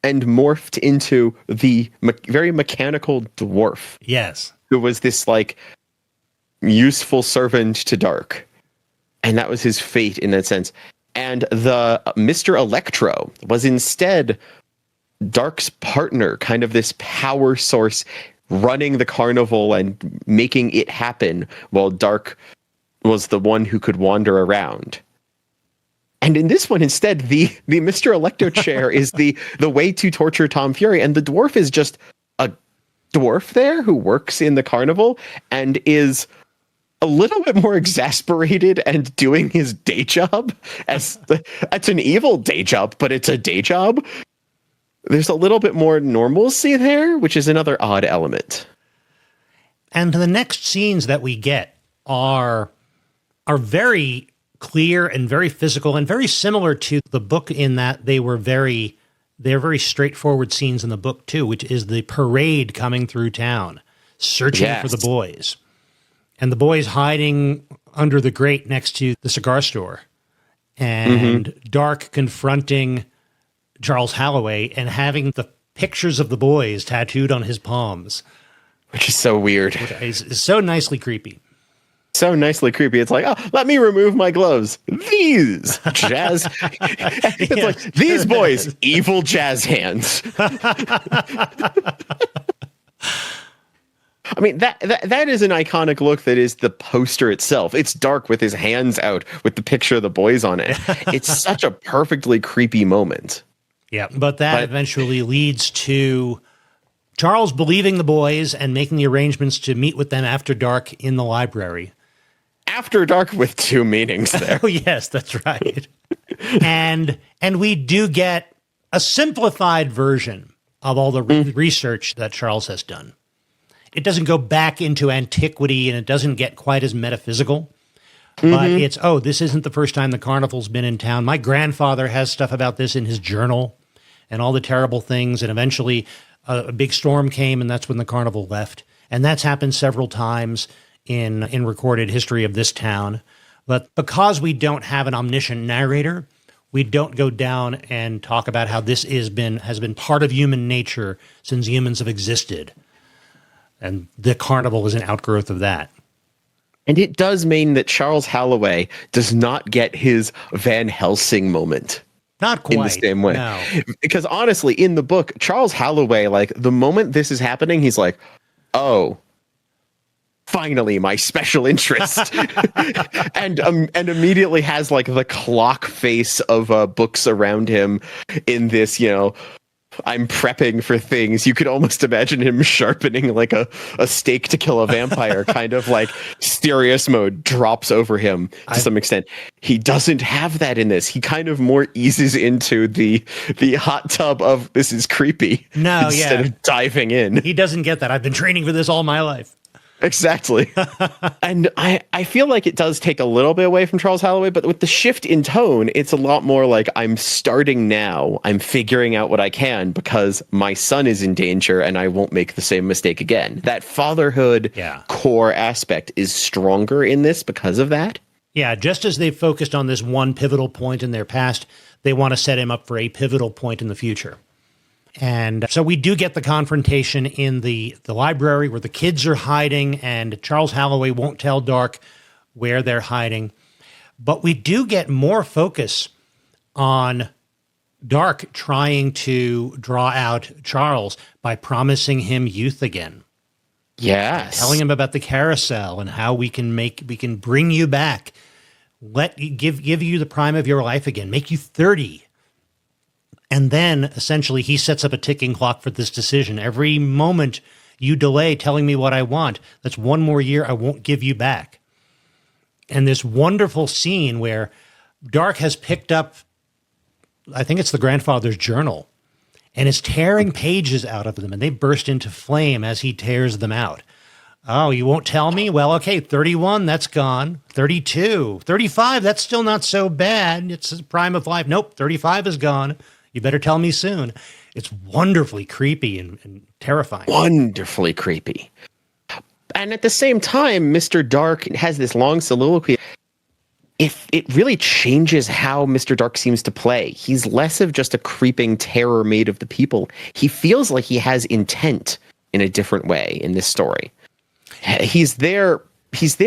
and morphed into the very mechanical dwarf. Yes. Who was this like useful servant to Dark. And that was his fate in that sense. And the Mr. Electro was instead Dark's partner, kind of this power source running the carnival and making it happen while Dark was the one who could wander around. And in this one, instead, the Mr. Electro chair is the way to torture Tom Fury. And the dwarf is just a dwarf there who works in the carnival and is a little bit more exasperated and doing his day job. It's an evil day job, but it's a day job. There's a little bit more normalcy there, which is another odd element. And the next scenes that we get are very clear and very physical and very similar to the book in that they're very straightforward scenes in the book too, which is the parade coming through town, searching for the boys. And the boys hiding under the grate next to the cigar store. And Dark confronting Charles Holloway and having the pictures of the boys tattooed on his palms. Which is so weird. It's so nicely creepy. So nicely creepy. It's like, oh, let me remove my gloves. These jazz. It's like, these boys, evil jazz hands. I mean, that is an iconic look that is the poster itself. It's Dark with his hands out with the picture of the boys on it. It's such a perfectly creepy moment. Yeah, but eventually leads to Charles believing the boys and making the arrangements to meet with them after dark in the library. After dark with two meanings there. Oh, yes, that's right. and we do get a simplified version of all the research that Charles has done. It doesn't go back into antiquity and it doesn't get quite as metaphysical. But it's, this isn't the first time the carnival's been in town. My grandfather has stuff about this in his journal and all the terrible things. And eventually a big storm came and that's when the carnival left. And that's happened several times in recorded history of this town. But because we don't have an omniscient narrator, we don't go down and talk about how this has been part of human nature since humans have existed. And the carnival is an outgrowth of that. And it does mean that Charles Holloway does not get his Van Helsing moment. Not quite. In the same way. No. Because honestly, in the book, Charles Holloway, like the moment this is happening, he's like, oh, finally my special interest. and immediately has like the clock face of books around him in this, I'm prepping for things. You could almost imagine him sharpening like a stake to kill a vampire, kind of like serious mode drops over him to some extent. He doesn't have that in this. He kind of more eases into the hot tub of this is creepy instead of diving in. He doesn't get that. I've been training for this all my life. Exactly. And I feel like it does take a little bit away from Charles Holloway, but with the shift in tone, it's a lot more like I'm starting now. I'm figuring out what I can because my son is in danger and I won't make the same mistake again. That fatherhood core aspect is stronger in this because of that. Yeah, just as they've focused on this one pivotal point in their past, they want to set him up for a pivotal point in the future. And so we do get the confrontation in the library where the kids are hiding and Charles Holloway won't tell Dark where they're hiding. But we do get more focus on Dark trying to draw out Charles by promising him youth again. Yes. Telling him about the carousel and how we can bring you back. Give you the prime of your life again, make you 30. And then, essentially, he sets up a ticking clock for this decision. Every moment you delay telling me what I want, that's one more year I won't give you back. And this wonderful scene where Dark has picked up, I think it's the grandfather's journal, and is tearing pages out of them, and they burst into flame as he tears them out. Oh, you won't tell me? Well, okay, 31, that's gone. 32, 35, that's still not so bad. It's the prime of life. Nope, 35 is gone. You better tell me soon. It's wonderfully creepy and terrifying. Wonderfully creepy. And at the same time, Mr. Dark has this long soliloquy. If it really changes how Mr. Dark seems to play, he's less of just a creeping terror made of the people. He feels like he has intent in a different way in this story. He's there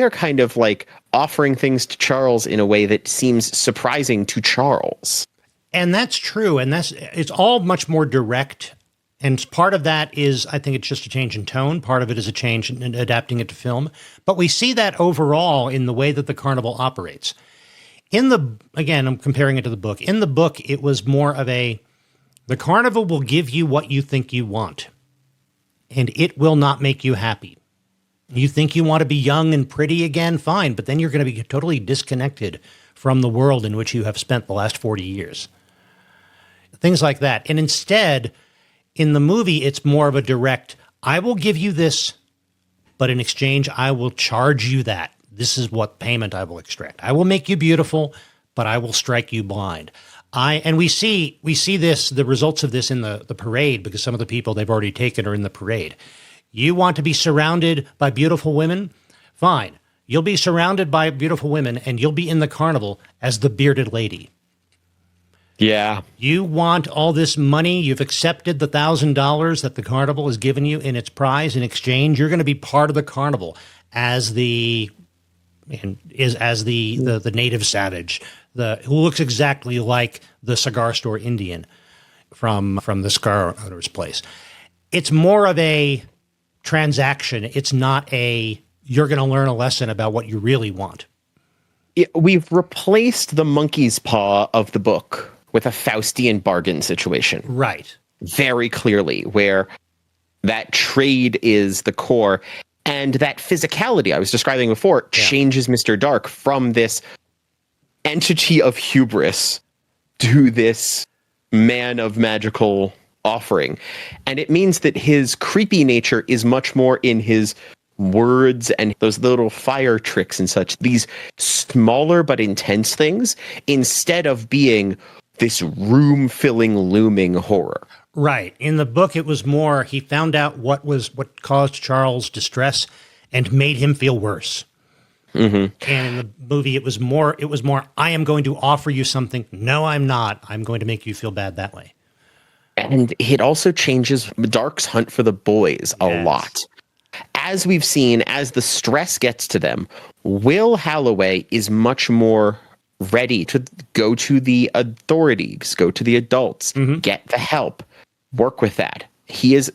kind of like offering things to Charles in a way that seems surprising to Charles. And that's true. And it's all much more direct. And part of that is, I think it's just a change in tone. Part of it is a change in adapting it to film. But we see that overall in the way that the carnival operates. Again, I'm comparing it to the book. In the book, it was more of the carnival will give you what you think you want. And it will not make you happy. You think you want to be young and pretty again? Fine. But then you're going to be totally disconnected from the world in which you have spent the last 40 years. Things like that. And instead, in the movie, it's more of a direct, I will give you this, but in exchange, I will charge you that. This is what payment I will extract. I will make you beautiful, but I will strike you blind. And we see this, the results of this in the parade, because some of the people they've already taken are in the parade. You want to be surrounded by beautiful women? Fine. You'll be surrounded by beautiful women, and you'll be in the carnival as the bearded lady. Yeah. You want all this money. You've accepted the $1,000 that the carnival has given you in its prize. In exchange, you're going to be part of the carnival as the native savage, who looks exactly like the cigar store Indian from the cigar owner's place. It's more of a transaction. It's not you're going to learn a lesson about what you really want. We've replaced the monkey's paw of the book with a Faustian bargain situation. Right. Very clearly, where that trade is the core, and that physicality I was describing before changes Mr. Dark from this entity of hubris to this man of magical offering. And it means that his creepy nature is much more in his words and those little fire tricks and such, these smaller but intense things, instead of being this room-filling, looming horror. Right. In the book, it was more, he found out what caused Charles distress and made him feel worse. Mm-hmm. And in the movie, it was more, I am going to offer you something. No, I'm not. I'm going to make you feel bad that way. And it also changes Dark's hunt for the boys a lot. As we've seen, as the stress gets to them, Will Holloway is much more ready to go to the authorities, go to the adults, get the help, work with that. He's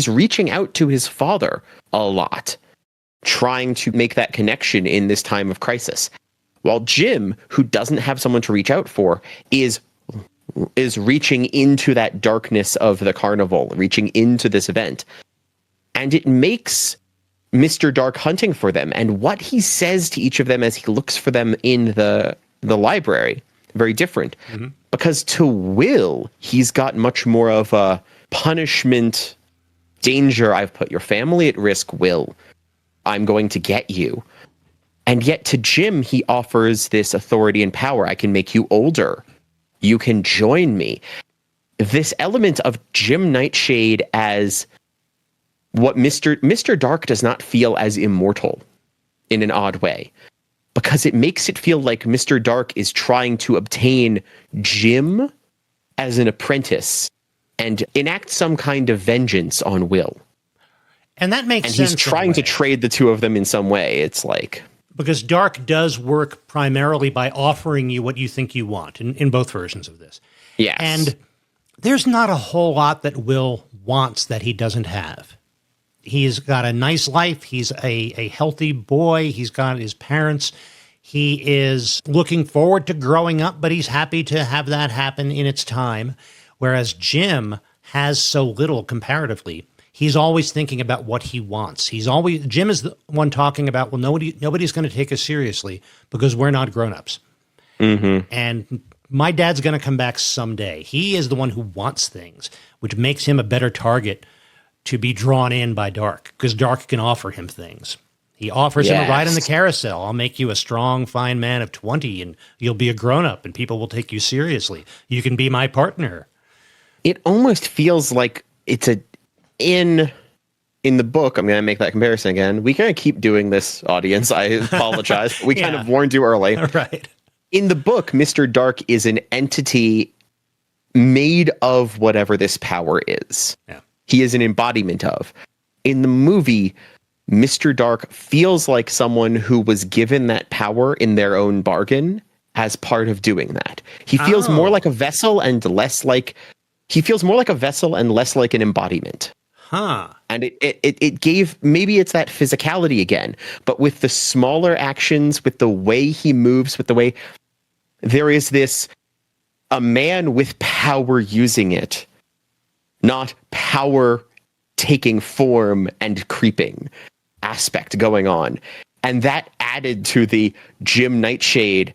reaching out to his father a lot, trying to make that connection in this time of crisis. While Jim, who doesn't have someone to reach out for, is reaching into that darkness of the carnival, reaching into this event. And it makes Mr. Dark hunting for them. And what he says to each of them as he looks for them in the library, very different. Mm-hmm. Because to Will, he's got much more of a punishment, danger. I've put your family at risk, Will. I'm going to get you. And yet to Jim, he offers this authority and power. I can make you older. You can join me. This element of Jim Nightshade as what Mr. Dark does not feel as immortal in an odd way, because it makes it feel like Mr. Dark is trying to obtain Jim as an apprentice and enact some kind of vengeance on Will. And that makes sense. And he's trying to trade the two of them in some way. It's like... Because Dark does work primarily by offering you what you think you want in both versions of this. Yes. And there's not a whole lot that Will wants that he doesn't have. He's got a nice life. He's a healthy boy. He's got his parents. He is looking forward to growing up, but he's happy to have that happen in its time. Whereas Jim has so little comparatively. He's always thinking about what he wants. Jim is the one talking about, well, nobody's going to take us seriously because we're not grown-ups. Mm-hmm. And my dad's going to come back someday. He is the one who wants things, which makes him a better target to be drawn in by Dark, because Dark can offer him things. He offers him a ride in the carousel. I'll make you a strong, fine man of 20, and you'll be a grown-up, and people will take you seriously. You can be my partner. It almost feels like it's in the book, I'm going to make that comparison again. We kind of keep doing this, audience. I apologize. We kind of warned you early. Right. In the book, Mr. Dark is an entity made of whatever this power is. Yeah. He is an embodiment of. In the movie, Mr. Dark feels like someone who was given that power in their own bargain as part of doing that. He feels more like a vessel and less like... He feels more like a vessel and less like an embodiment. Huh. And it gave, maybe it's that physicality again, but with the smaller actions, with the way he moves, with the way there is this, a man with power using it, not power taking form and creeping aspect going on. And that added to the Jim Nightshade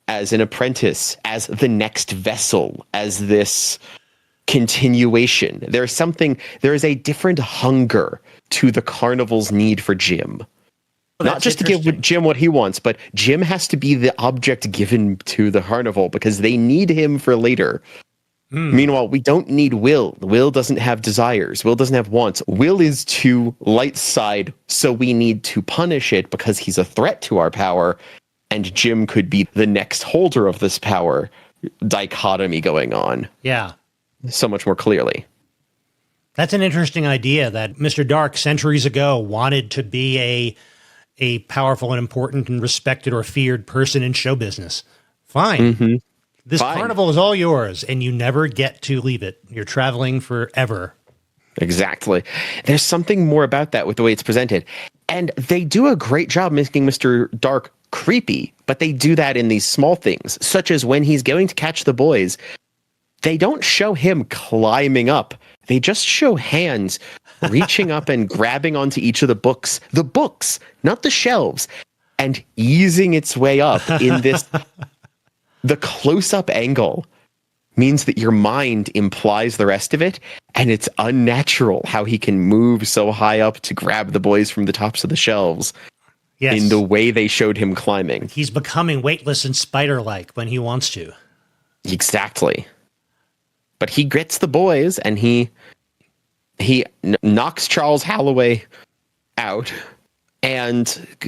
as an apprentice, as the next vessel, as this continuation. There is a different hunger to the carnival's need for Jim. Well, not just to give Jim what he wants, but Jim has to be the object given to the carnival because they need him for later. Meanwhile, we don't need Will. Will doesn't have desires. Will doesn't have wants. Will is too light side, so we need to punish it because he's a threat to our power, and Jim could be the next holder of this power dichotomy going on. Yeah. So much more clearly. That's an interesting idea that Mr. Dark centuries ago wanted to be a powerful and important and respected or feared person in show business. Fine. Mm-hmm. This carnival is all yours, and you never get to leave it. You're traveling forever. Exactly. There's something more about that with the way it's presented. And they do a great job making Mr. Dark creepy, but they do that in these small things, such as when he's going to catch the boys. They don't show him climbing up. They just show hands reaching up and grabbing onto each of the books, not the shelves, and easing its way up in this. The close-up angle means that your mind implies the rest of it, and it's unnatural how he can move so high up to grab the boys from the tops of the shelves. Yes. In the way they showed him climbing. He's becoming weightless and spider-like when he wants to. Exactly. But he gets the boys, and he knocks Charles Halloway out and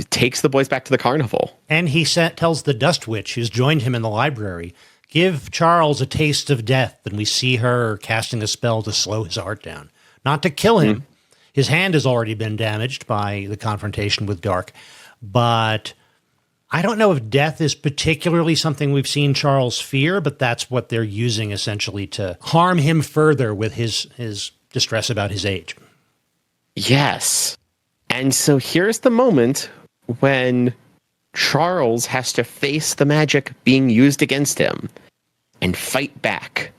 takes the boys back to the carnival. And he tells the Dust Witch, who's joined him in the library, give Charles a taste of death, and we see her casting a spell to slow his heart down. Not to kill him. Mm-hmm. His hand has already been damaged by the confrontation with Dark. But I don't know if death is particularly something we've seen Charles fear, but that's what they're using essentially to harm him further with his distress about his age. Yes. And so here's the moment when Charles has to face the magic being used against him. and fight back.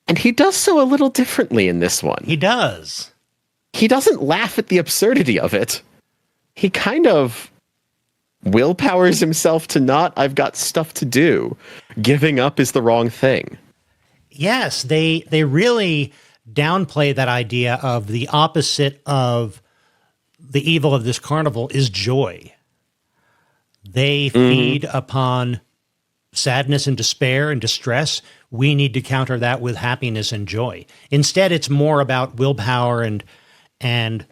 And he does so a little differently in this one. He does. He doesn't laugh at the absurdity of it. He kind of willpowers himself to not, I've got stuff to do. Giving up is the wrong thing. Yes, they really downplay that idea of the opposite of the evil of this carnival is joy. They feed upon sadness and despair and distress. We need to counter that with happiness and joy. Instead, it's more about willpower and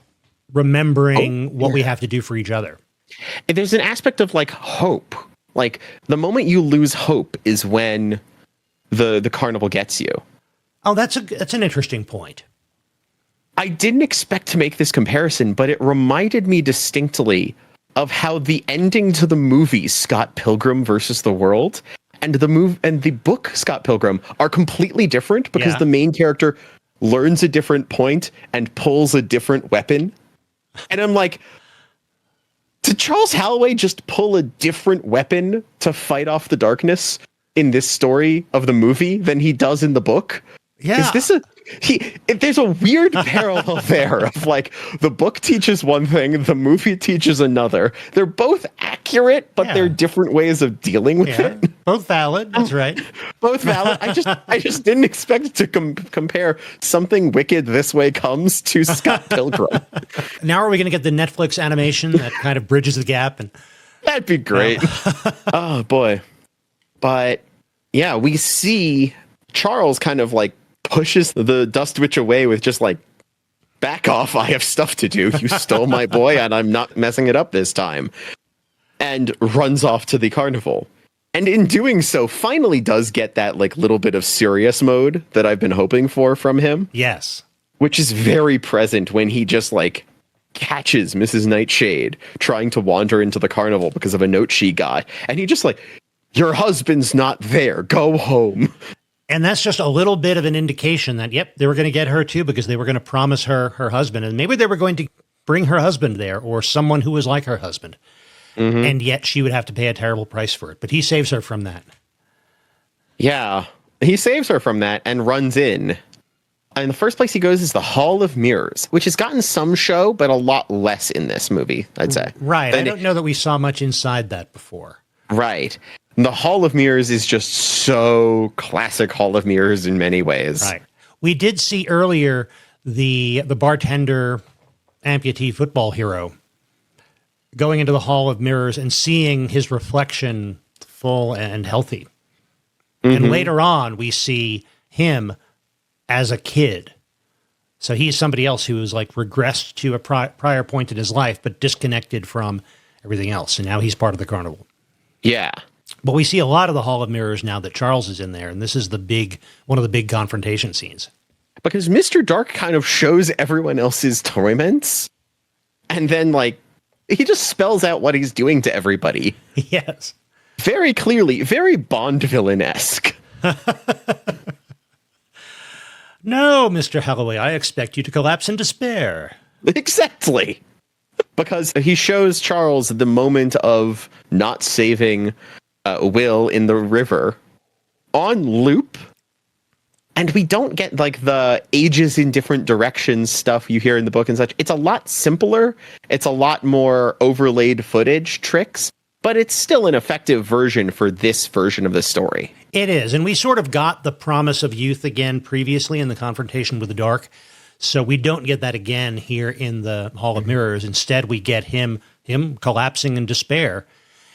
remembering what we have to do for each other. There's an aspect of like hope. Like the moment you lose hope is when the carnival gets you. Oh, that's an interesting point. I didn't expect to make this comparison, but it reminded me distinctly of how the ending to the movie Scott Pilgrim versus the World and the book Scott Pilgrim are completely different because the main character learns a different point and pulls a different weapon. And I'm like, did Charles Halloway just pull a different weapon to fight off the darkness in this story of the movie than he does in the book? Yeah. Is this there's a weird parallel there of like the book teaches one thing, the movie teaches another. They're both accurate, but they're different ways of dealing with it. Both valid. That's right. Both valid. I just didn't expect to compare Something Wicked This Way Comes to Scott Pilgrim. Now are we going to get the Netflix animation that kind of bridges the gap? And that'd be great. Oh boy. But yeah, we see Charles kind of like pushes the Dust Witch away with just like, back off, I have stuff to do. You stole my boy and I'm not messing it up this time. And runs off to the carnival. And in doing so, finally does get that like little bit of serious mode that I've been hoping for from him. yes. Which is very present when he just like catches Mrs. Nightshade trying to wander into the carnival because of a note she got. And he just like, your husband's not there. Go home. And that's just a little bit of an indication that, yep, they were going to get her too because they were going to promise her husband. And maybe they were going to bring her husband there or someone who was like her husband. Mm-hmm. And yet she would have to pay a terrible price for it. But he saves her from that. Yeah, he saves her from that and runs in. And the first place he goes is the Hall of Mirrors, which has gotten some show, but a lot less in this movie, I'd say. Right. I don't know that we saw much inside that before. Right. The Hall of Mirrors is just so classic Hall of Mirrors in many ways. Right. We did see earlier the bartender amputee football hero going into the Hall of Mirrors and seeing his reflection full and healthy. Mm-hmm. And later on, we see him as a kid. So he's somebody else who is like regressed to a prior point in his life, but disconnected from everything else. And now he's part of the carnival. Yeah. But we see a lot of the Hall of Mirrors now that Charles is in there, and this is one of the big confrontation scenes. Because Mr. Dark kind of shows everyone else's torments, and then, like, he just spells out what he's doing to everybody. Yes. Very clearly, very Bond villain-esque. No, Mr. Halloway, I expect you to collapse in despair. Exactly. Because he shows Charles the moment of not saving Will in the river on loop, and we don't get like the ages in different directions stuff you hear in the book and such. It's a lot simpler. It's a lot more overlaid footage tricks, but it's still an effective version for this version of the story. It is, and we sort of got the promise of youth again previously in the confrontation with the dark, so we don't get that again here in the Hall of Mirrors. Instead, we get him collapsing in despair.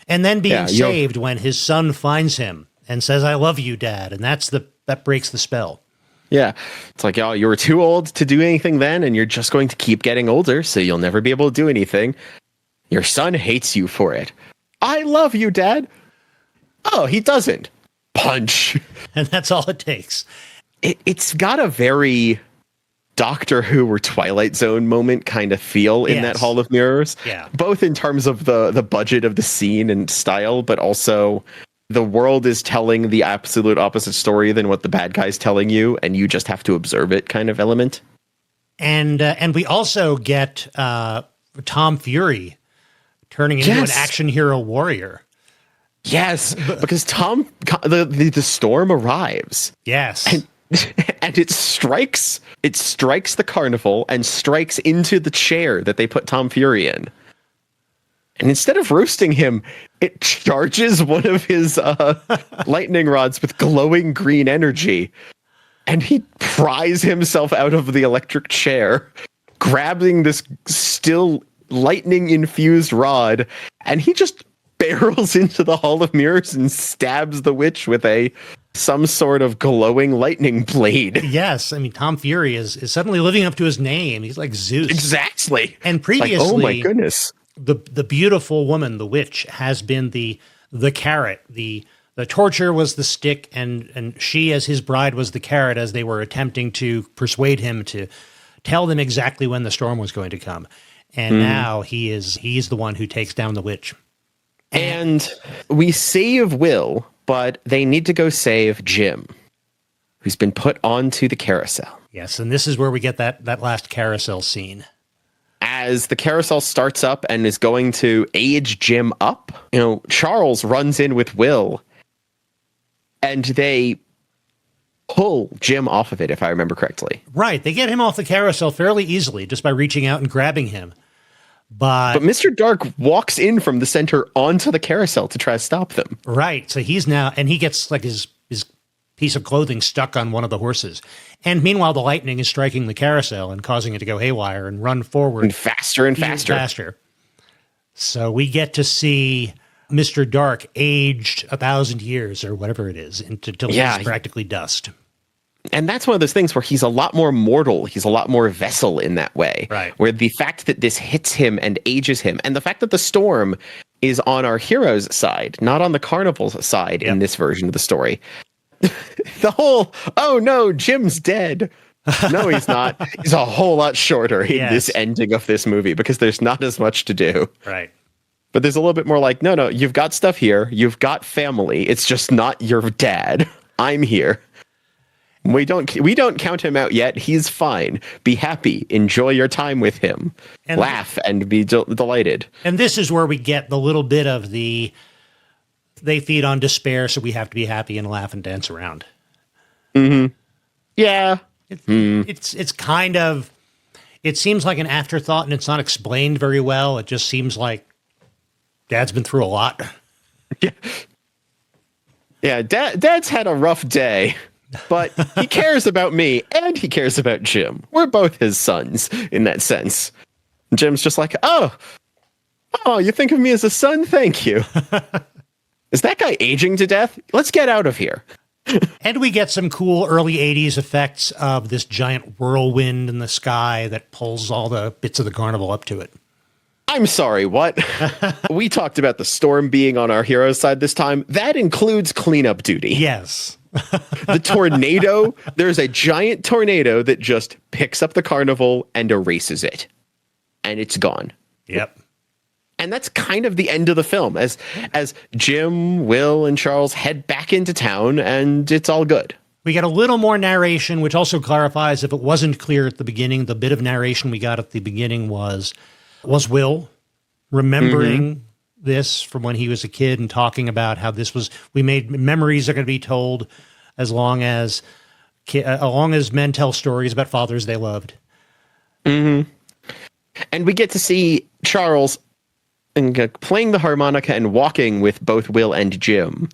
And then being saved when his son finds him and says, I love you, Dad. And that breaks the spell. Yeah. It's like, oh, you were too old to do anything then, and you're just going to keep getting older, so you'll never be able to do anything. Your son hates you for it. I love you, Dad. Oh, he doesn't. Punch. And that's all it takes. It's got a very Doctor Who or Twilight Zone moment kind of feel in that Hall of Mirrors. Yeah. Both in terms of the budget of the scene and style, but also the world is telling the absolute opposite story than what the bad guy's telling you, and you just have to observe it kind of element. And we also get Tom Fury turning into an action hero warrior. Yes, because the storm arrives. Yes. And it strikes the carnival and strikes into the chair that they put Tom Fury in. And instead of roasting him, it charges one of his lightning rods with glowing green energy. And he pries himself out of the electric chair, grabbing this still lightning-infused rod, and he just barrels into the Hall of Mirrors and stabs the witch with some sort of glowing lightning blade. Yes, I mean, Tom Fury is suddenly living up to his name. He's like Zeus. Exactly. And previously, oh my goodness, the beautiful woman, the witch, has been the carrot. The torture was the stick, and she, as his bride, was the carrot as they were attempting to persuade him to tell them exactly when the storm was going to come. And now he's the one who takes down the witch. And we save Will, but they need to go save Jim, who's been put onto the carousel. Yes, and this is where we get that last carousel scene. As the carousel starts up and is going to age Jim up, Charles runs in with Will, and they pull Jim off of it, if I remember correctly. Right, they get him off the carousel fairly easily just by reaching out and grabbing him. But Mr. Dark walks in from the center onto the carousel to try to stop them. Right, so he's now, and he gets like his piece of clothing stuck on one of the horses. And meanwhile, the lightning is striking the carousel and causing it to go haywire and run forward. And faster and faster. So we get to see Mr. Dark aged 1,000 years or whatever it is until he's practically dust. And that's one of those things where he's a lot more mortal. He's a lot more vessel in that way. Right. Where the fact that this hits him and ages him, and the fact that the storm is on our hero's side, not on the carnival's side in this version of the story. The whole, oh no, Jim's dead. No, he's not. He's a whole lot shorter in this ending of this movie because there's not as much to do. Right. But there's a little bit more like, no, you've got stuff here. You've got family. It's just not your dad. I'm here. We don't count him out yet. He's fine. Be happy. Enjoy your time with him. And laugh and be delighted. And this is where we get the little bit of they feed on despair, so we have to be happy and laugh and dance around. Mm-hmm. Yeah. It's kind of, it seems like an afterthought and it's not explained very well. It just seems like Dad's been through a lot. Yeah. Dad's had a rough day. But he cares about me and he cares about Jim. We're both his sons in that sense. Jim's just like, oh, you think of me as a son? Thank you. Is that guy aging to death? Let's get out of here. And we get some cool early 80s effects of this giant whirlwind in the sky that pulls all the bits of the carnival up to it. I'm sorry, what? We talked about the storm being on our hero's side this time. That includes cleanup duty. Yes. The tornado, there's a giant tornado that just picks up the carnival and erases it. And it's gone. Yep. And that's kind of the end of the film as Jim, Will, and Charles head back into town and it's all good. We get a little more narration, which also clarifies if it wasn't clear at the beginning, the bit of narration we got at the beginning was Will remembering this from when he was a kid and talking about how we made memories are going to be told as long as men tell stories about fathers they loved. Mm-hmm. And we get to see Charles playing the harmonica and walking with both Will and Jim.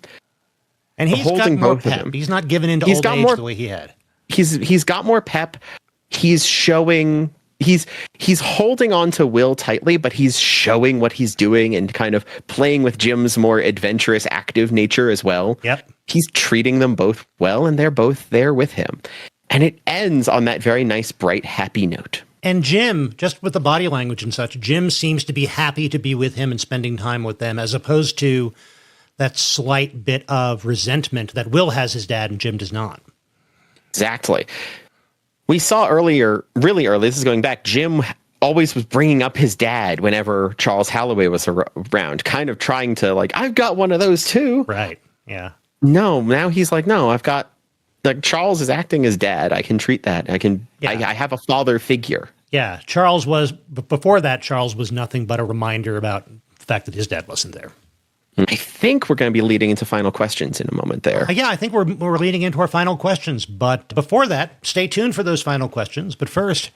And he's got more pep. He's not given into old age the way he had. He's got more pep. He's showing... He's holding on to Will tightly, but he's showing what he's doing and kind of playing with Jim's more adventurous, active nature as well. Yep. He's treating them both well, and they're both there with him. And it ends on that very nice, bright, happy note. And Jim, just with the body language and such, Jim seems to be happy to be with him and spending time with them, as opposed to that slight bit of resentment that Will has his dad and Jim does not. Exactly. We saw earlier, really early, this is going back, Jim always was bringing up his dad whenever Charles Halloway was around, kind of trying to I've got one of those too. Right, yeah. No, now he's like, no, I've got, Charles is acting as dad. I can treat that. I have a father figure. Yeah, before that, Charles was nothing but a reminder about the fact that his dad wasn't there. I think we're going to be leading into final questions in a moment there. Yeah, I think we're leading into our final questions. But before that, stay tuned for those final questions. But first,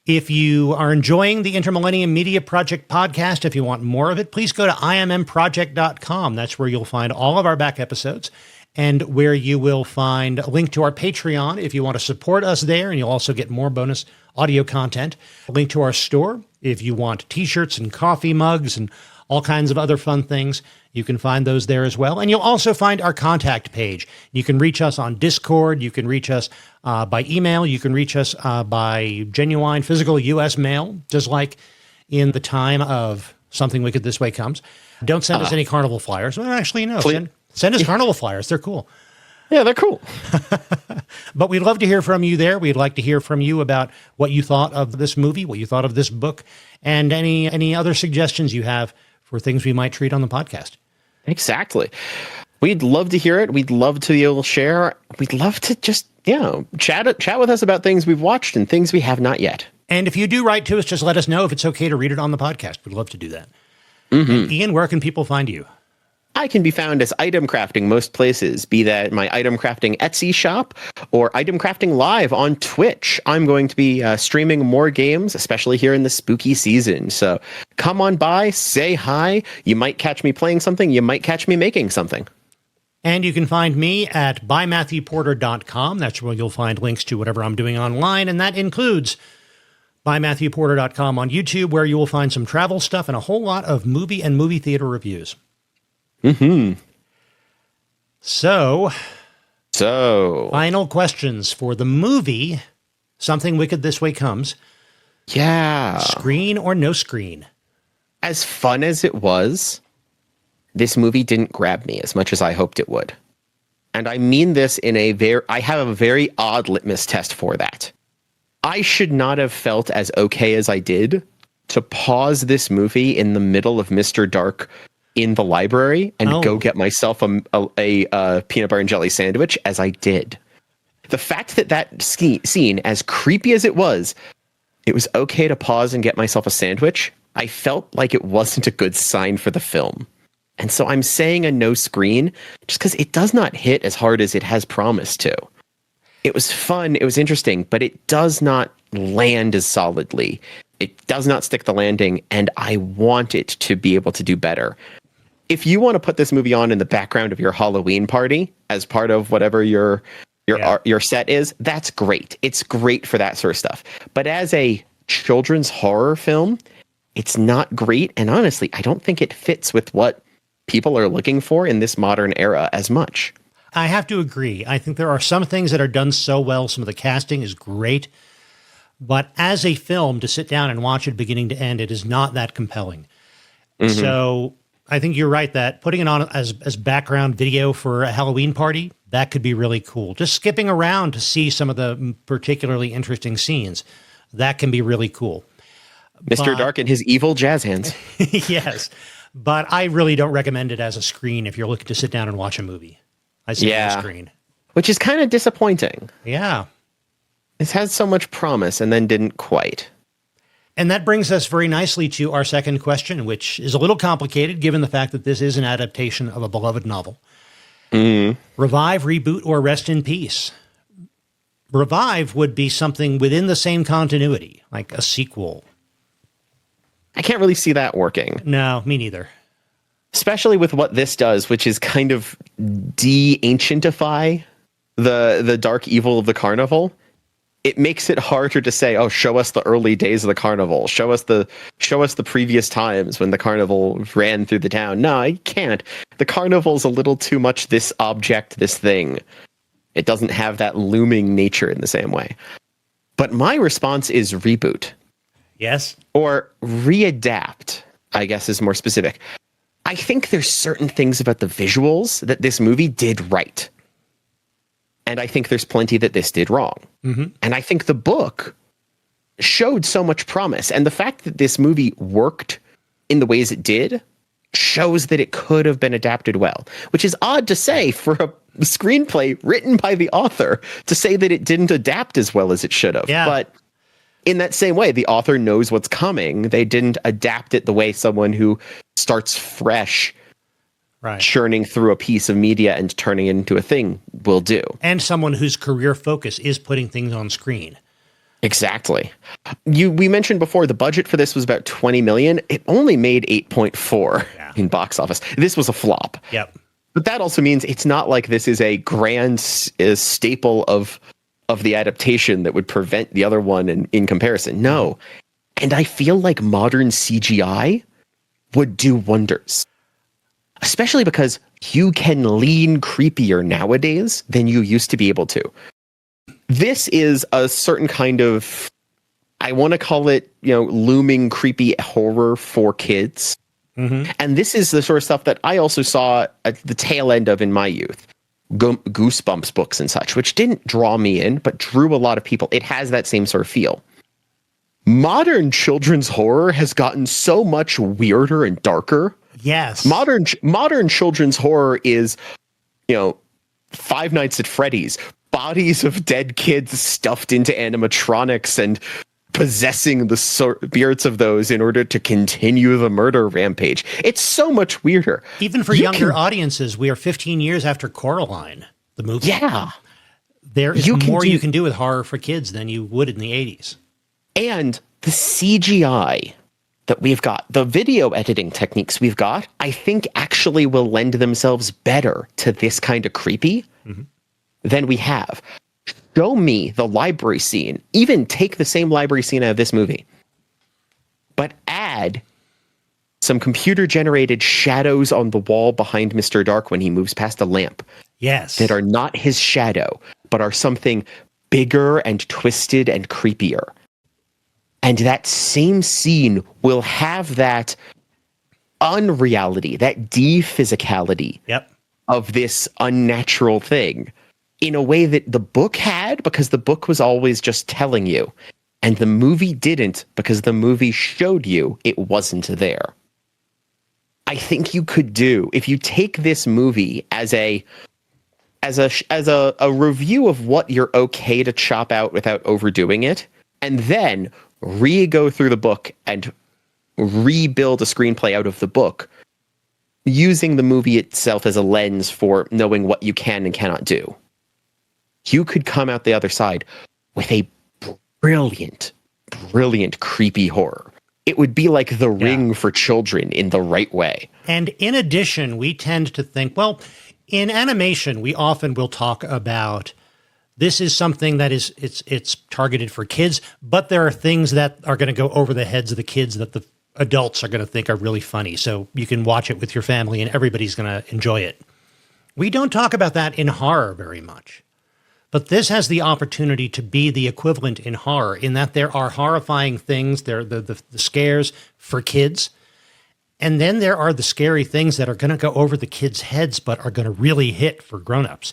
if you are enjoying the Inter-Millennium Media Project podcast, if you want more of it, please go to IMMproject.com. That's where you'll find all of our back episodes and where you will find a link to our Patreon if you want to support us there, and you'll also get more bonus audio content. A link to our store if you want t-shirts and coffee mugs and all kinds of other fun things. You can find those there as well. And you'll also find our contact page. You can reach us on Discord. You can reach us by email. You can reach us by genuine physical U.S. mail, just like in the time of Something Wicked This Way Comes. Don't send us any carnival flyers. Well, actually, no. Send us carnival flyers. They're cool. Yeah, they're cool. But we'd love to hear from you there. We'd like to hear from you about what you thought of this movie, what you thought of this book, and any other suggestions you have for things we might treat on the podcast. Exactly. We'd love to hear it. We'd love to be able to share. We'd love to just, chat with us about things we've watched and things we have not yet. And if you do write to us, just let us know if it's okay to read it on the podcast. We'd love to do that. Mm-hmm. Ian, where can people find you? I can be found as Item Crafting most places, be that my Item Crafting Etsy shop or Item Crafting Live on Twitch. I'm going to be streaming more games, especially here in the spooky season. So come on by, say hi. You might catch me playing something. You might catch me making something. And you can find me at bymatthewporter.com. That's where you'll find links to whatever I'm doing online. And that includes bymatthewporter.com on YouTube, where you will find some travel stuff and a whole lot of movie and movie theater reviews. Mm-hmm. So, final questions for the movie Something Wicked This Way Comes. Yeah. Screen or no screen? As fun as it was, this movie didn't grab me as much as I hoped it would. And I mean this I have a very odd litmus test for that. I should not have felt as okay as I did to pause this movie in the middle of Mr. Dark in the library and go get myself a peanut butter and jelly sandwich as I did. The fact that scene, as creepy as it was okay to pause and get myself a sandwich, I felt like it wasn't a good sign for the film. And so I'm saying a no screen just because it does not hit as hard as it has promised to. It was fun, it was interesting, but it does not land as solidly. It does not stick the landing, and I want it to be able to do better. If you want to put this movie on in the background of your Halloween party as part of whatever your set is, that's great. It's great for that sort of stuff. But as a children's horror film, it's not great. And honestly, I don't think it fits with what people are looking for in this modern era as much. I have to agree. I think there are some things that are done so well. Some of the casting is great. But as a film, to sit down and watch it beginning to end, it is not that compelling. Mm-hmm. So I think you're right that putting it on as background video for a Halloween party, that could be really cool. Just skipping around to see some of the particularly interesting scenes, that can be really cool. Mr. Dark and his evil jazz hands. Yes. But I really don't recommend it as a screen if you're looking to sit down and watch a movie. I say on the screen. Which is kind of disappointing. Yeah. It has so much promise and then didn't quite. And that brings us very nicely to our second question, which is a little complicated given the fact that this is an adaptation of a beloved novel. Mm. Revive, reboot, or rest in peace? Revive would be something within the same continuity, like a sequel. I can't really see that working. No, me neither. Especially with what this does, which is kind of de-ancientify the dark evil of the carnival. It makes it harder to say, oh, show us the early days of the carnival. Show us the previous times when the carnival ran through the town. No, I can't. The carnival's a little too much this object, this thing. It doesn't have that looming nature in the same way. But my response is reboot. Yes. Or readapt, I guess is more specific. I think there's certain things about the visuals that this movie did right. And I think there's plenty that this did wrong. Mm-hmm. And I think the book showed so much promise. And the fact that this movie worked in the ways it did shows that it could have been adapted well, which is odd to say for a screenplay written by the author to say that it didn't adapt as well as it should have. Yeah. But in that same way, the author knows what's coming. They didn't adapt it the way someone who starts fresh churning through a piece of media and turning it into a thing will do. And someone whose career focus is putting things on screen. Exactly. We mentioned before the budget for this was about 20 million. It only made 8.4 in box office. This was a flop. Yep. But that also means it's not like this is a grand staple of the adaptation that would prevent the other one in comparison. No. And I feel like modern CGI would do wonders. Especially because you can lean creepier nowadays than you used to be able to. This is a certain kind of, I want to call it, looming creepy horror for kids. Mm-hmm. And this is the sort of stuff that I also saw at the tail end of in my youth. Goosebumps books and such, which didn't draw me in, but drew a lot of people. It has that same sort of feel. Modern children's horror has gotten so much weirder and darker. Yes. Modern children's horror is, Five Nights at Freddy's. Bodies of dead kids stuffed into animatronics and possessing the spirits of those in order to continue the murder rampage. It's so much weirder. Even for younger audiences, we are 15 years after Coraline, the movie. Yeah. There is more you can do with horror for kids than you would in the 80s. And the CGI that we've got, the video editing techniques we've got, I think actually will lend themselves better to this kind of creepy than we have. Show me the library scene. Even take the same library scene out of this movie, but add some computer-generated shadows on the wall behind Mr. Dark when he moves past a lamp. Yes. That are not his shadow, but are something bigger and twisted and creepier. And that same scene will have that unreality, that de-physicality of this unnatural thing in a way that the book had, because the book was always just telling you. And the movie didn't, because the movie showed you it wasn't there. I think you could do, if you take this movie as a review of what you're okay to chop out without overdoing it, and then go through the book and rebuild a screenplay out of the book, using the movie itself as a lens for knowing what you can and cannot do, you could come out the other side with a brilliant creepy horror. It would be like The Ring for children in the right way. And in addition, we tend to think, well, in animation, we often will talk about this is something that is it's targeted for kids, but there are things that are going to go over the heads of the kids that the adults are going to think are really funny. So you can watch it with your family and everybody's going to enjoy it. We don't talk about that in horror very much. But this has the opportunity to be the equivalent in horror, in that there are horrifying things, there are the scares for kids, and then there are the scary things that are going to go over the kids' heads but are going to really hit for grown-ups.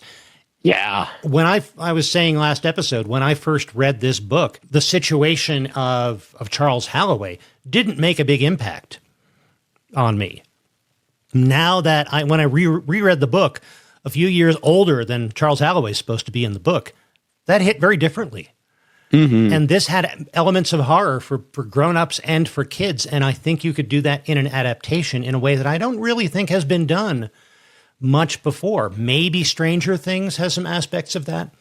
Yeah. When I was saying last episode, when I first read this book, the situation of Charles Halloway didn't make a big impact on me. Now that when I reread the book, a few years older than Charles Halloway is supposed to be in the book, that hit very differently. Mm-hmm. And this had elements of horror for grown-ups and for kids. And I think you could do that in an adaptation in a way that I don't really think has been done much before. Maybe Stranger Things has some aspects of that.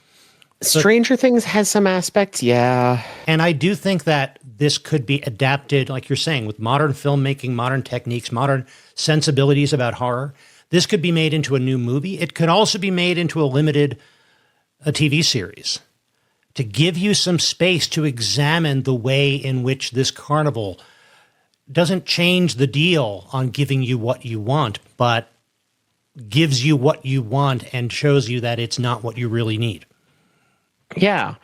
Stranger Things has some aspects, yeah. And I do think that this could be adapted, like you're saying, with modern filmmaking, modern techniques, modern sensibilities about horror. This could be made into a new movie. It could also be made into a TV series to give you some space to examine the way in which this carnival doesn't change the deal on giving you what you want, but gives you what you want and shows you that it's not what you really need. Yeah.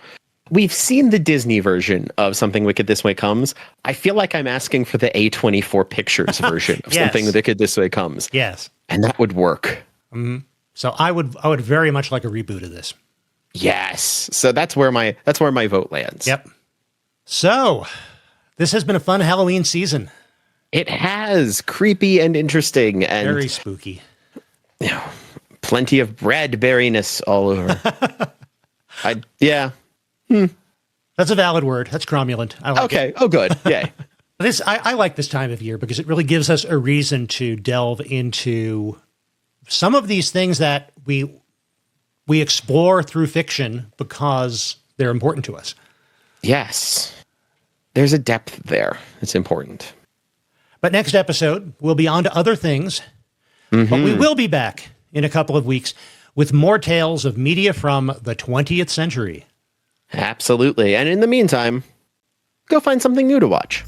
We've seen the Disney version of Something Wicked This Way Comes. I feel like I'm asking for the A24 Pictures version of Something Wicked This Way Comes. Yes. And that would work. Mm-hmm. So I would very much like a reboot of this. Yes. So that's where my vote lands. Yep. So this has been a fun Halloween season. It has. Creepy and interesting and very spooky. Plenty of Bradburyness all over. That's a valid word. That's cromulent. I like it. Oh, good. Yay. I like this time of year because it really gives us a reason to delve into some of these things that we explore through fiction because they're important to us. Yes. There's a depth there. It's important. But next episode, we'll be on to other things. But we will be back in a couple of weeks with more tales of media from the 20th century. Absolutely. And in the meantime, go find something new to watch.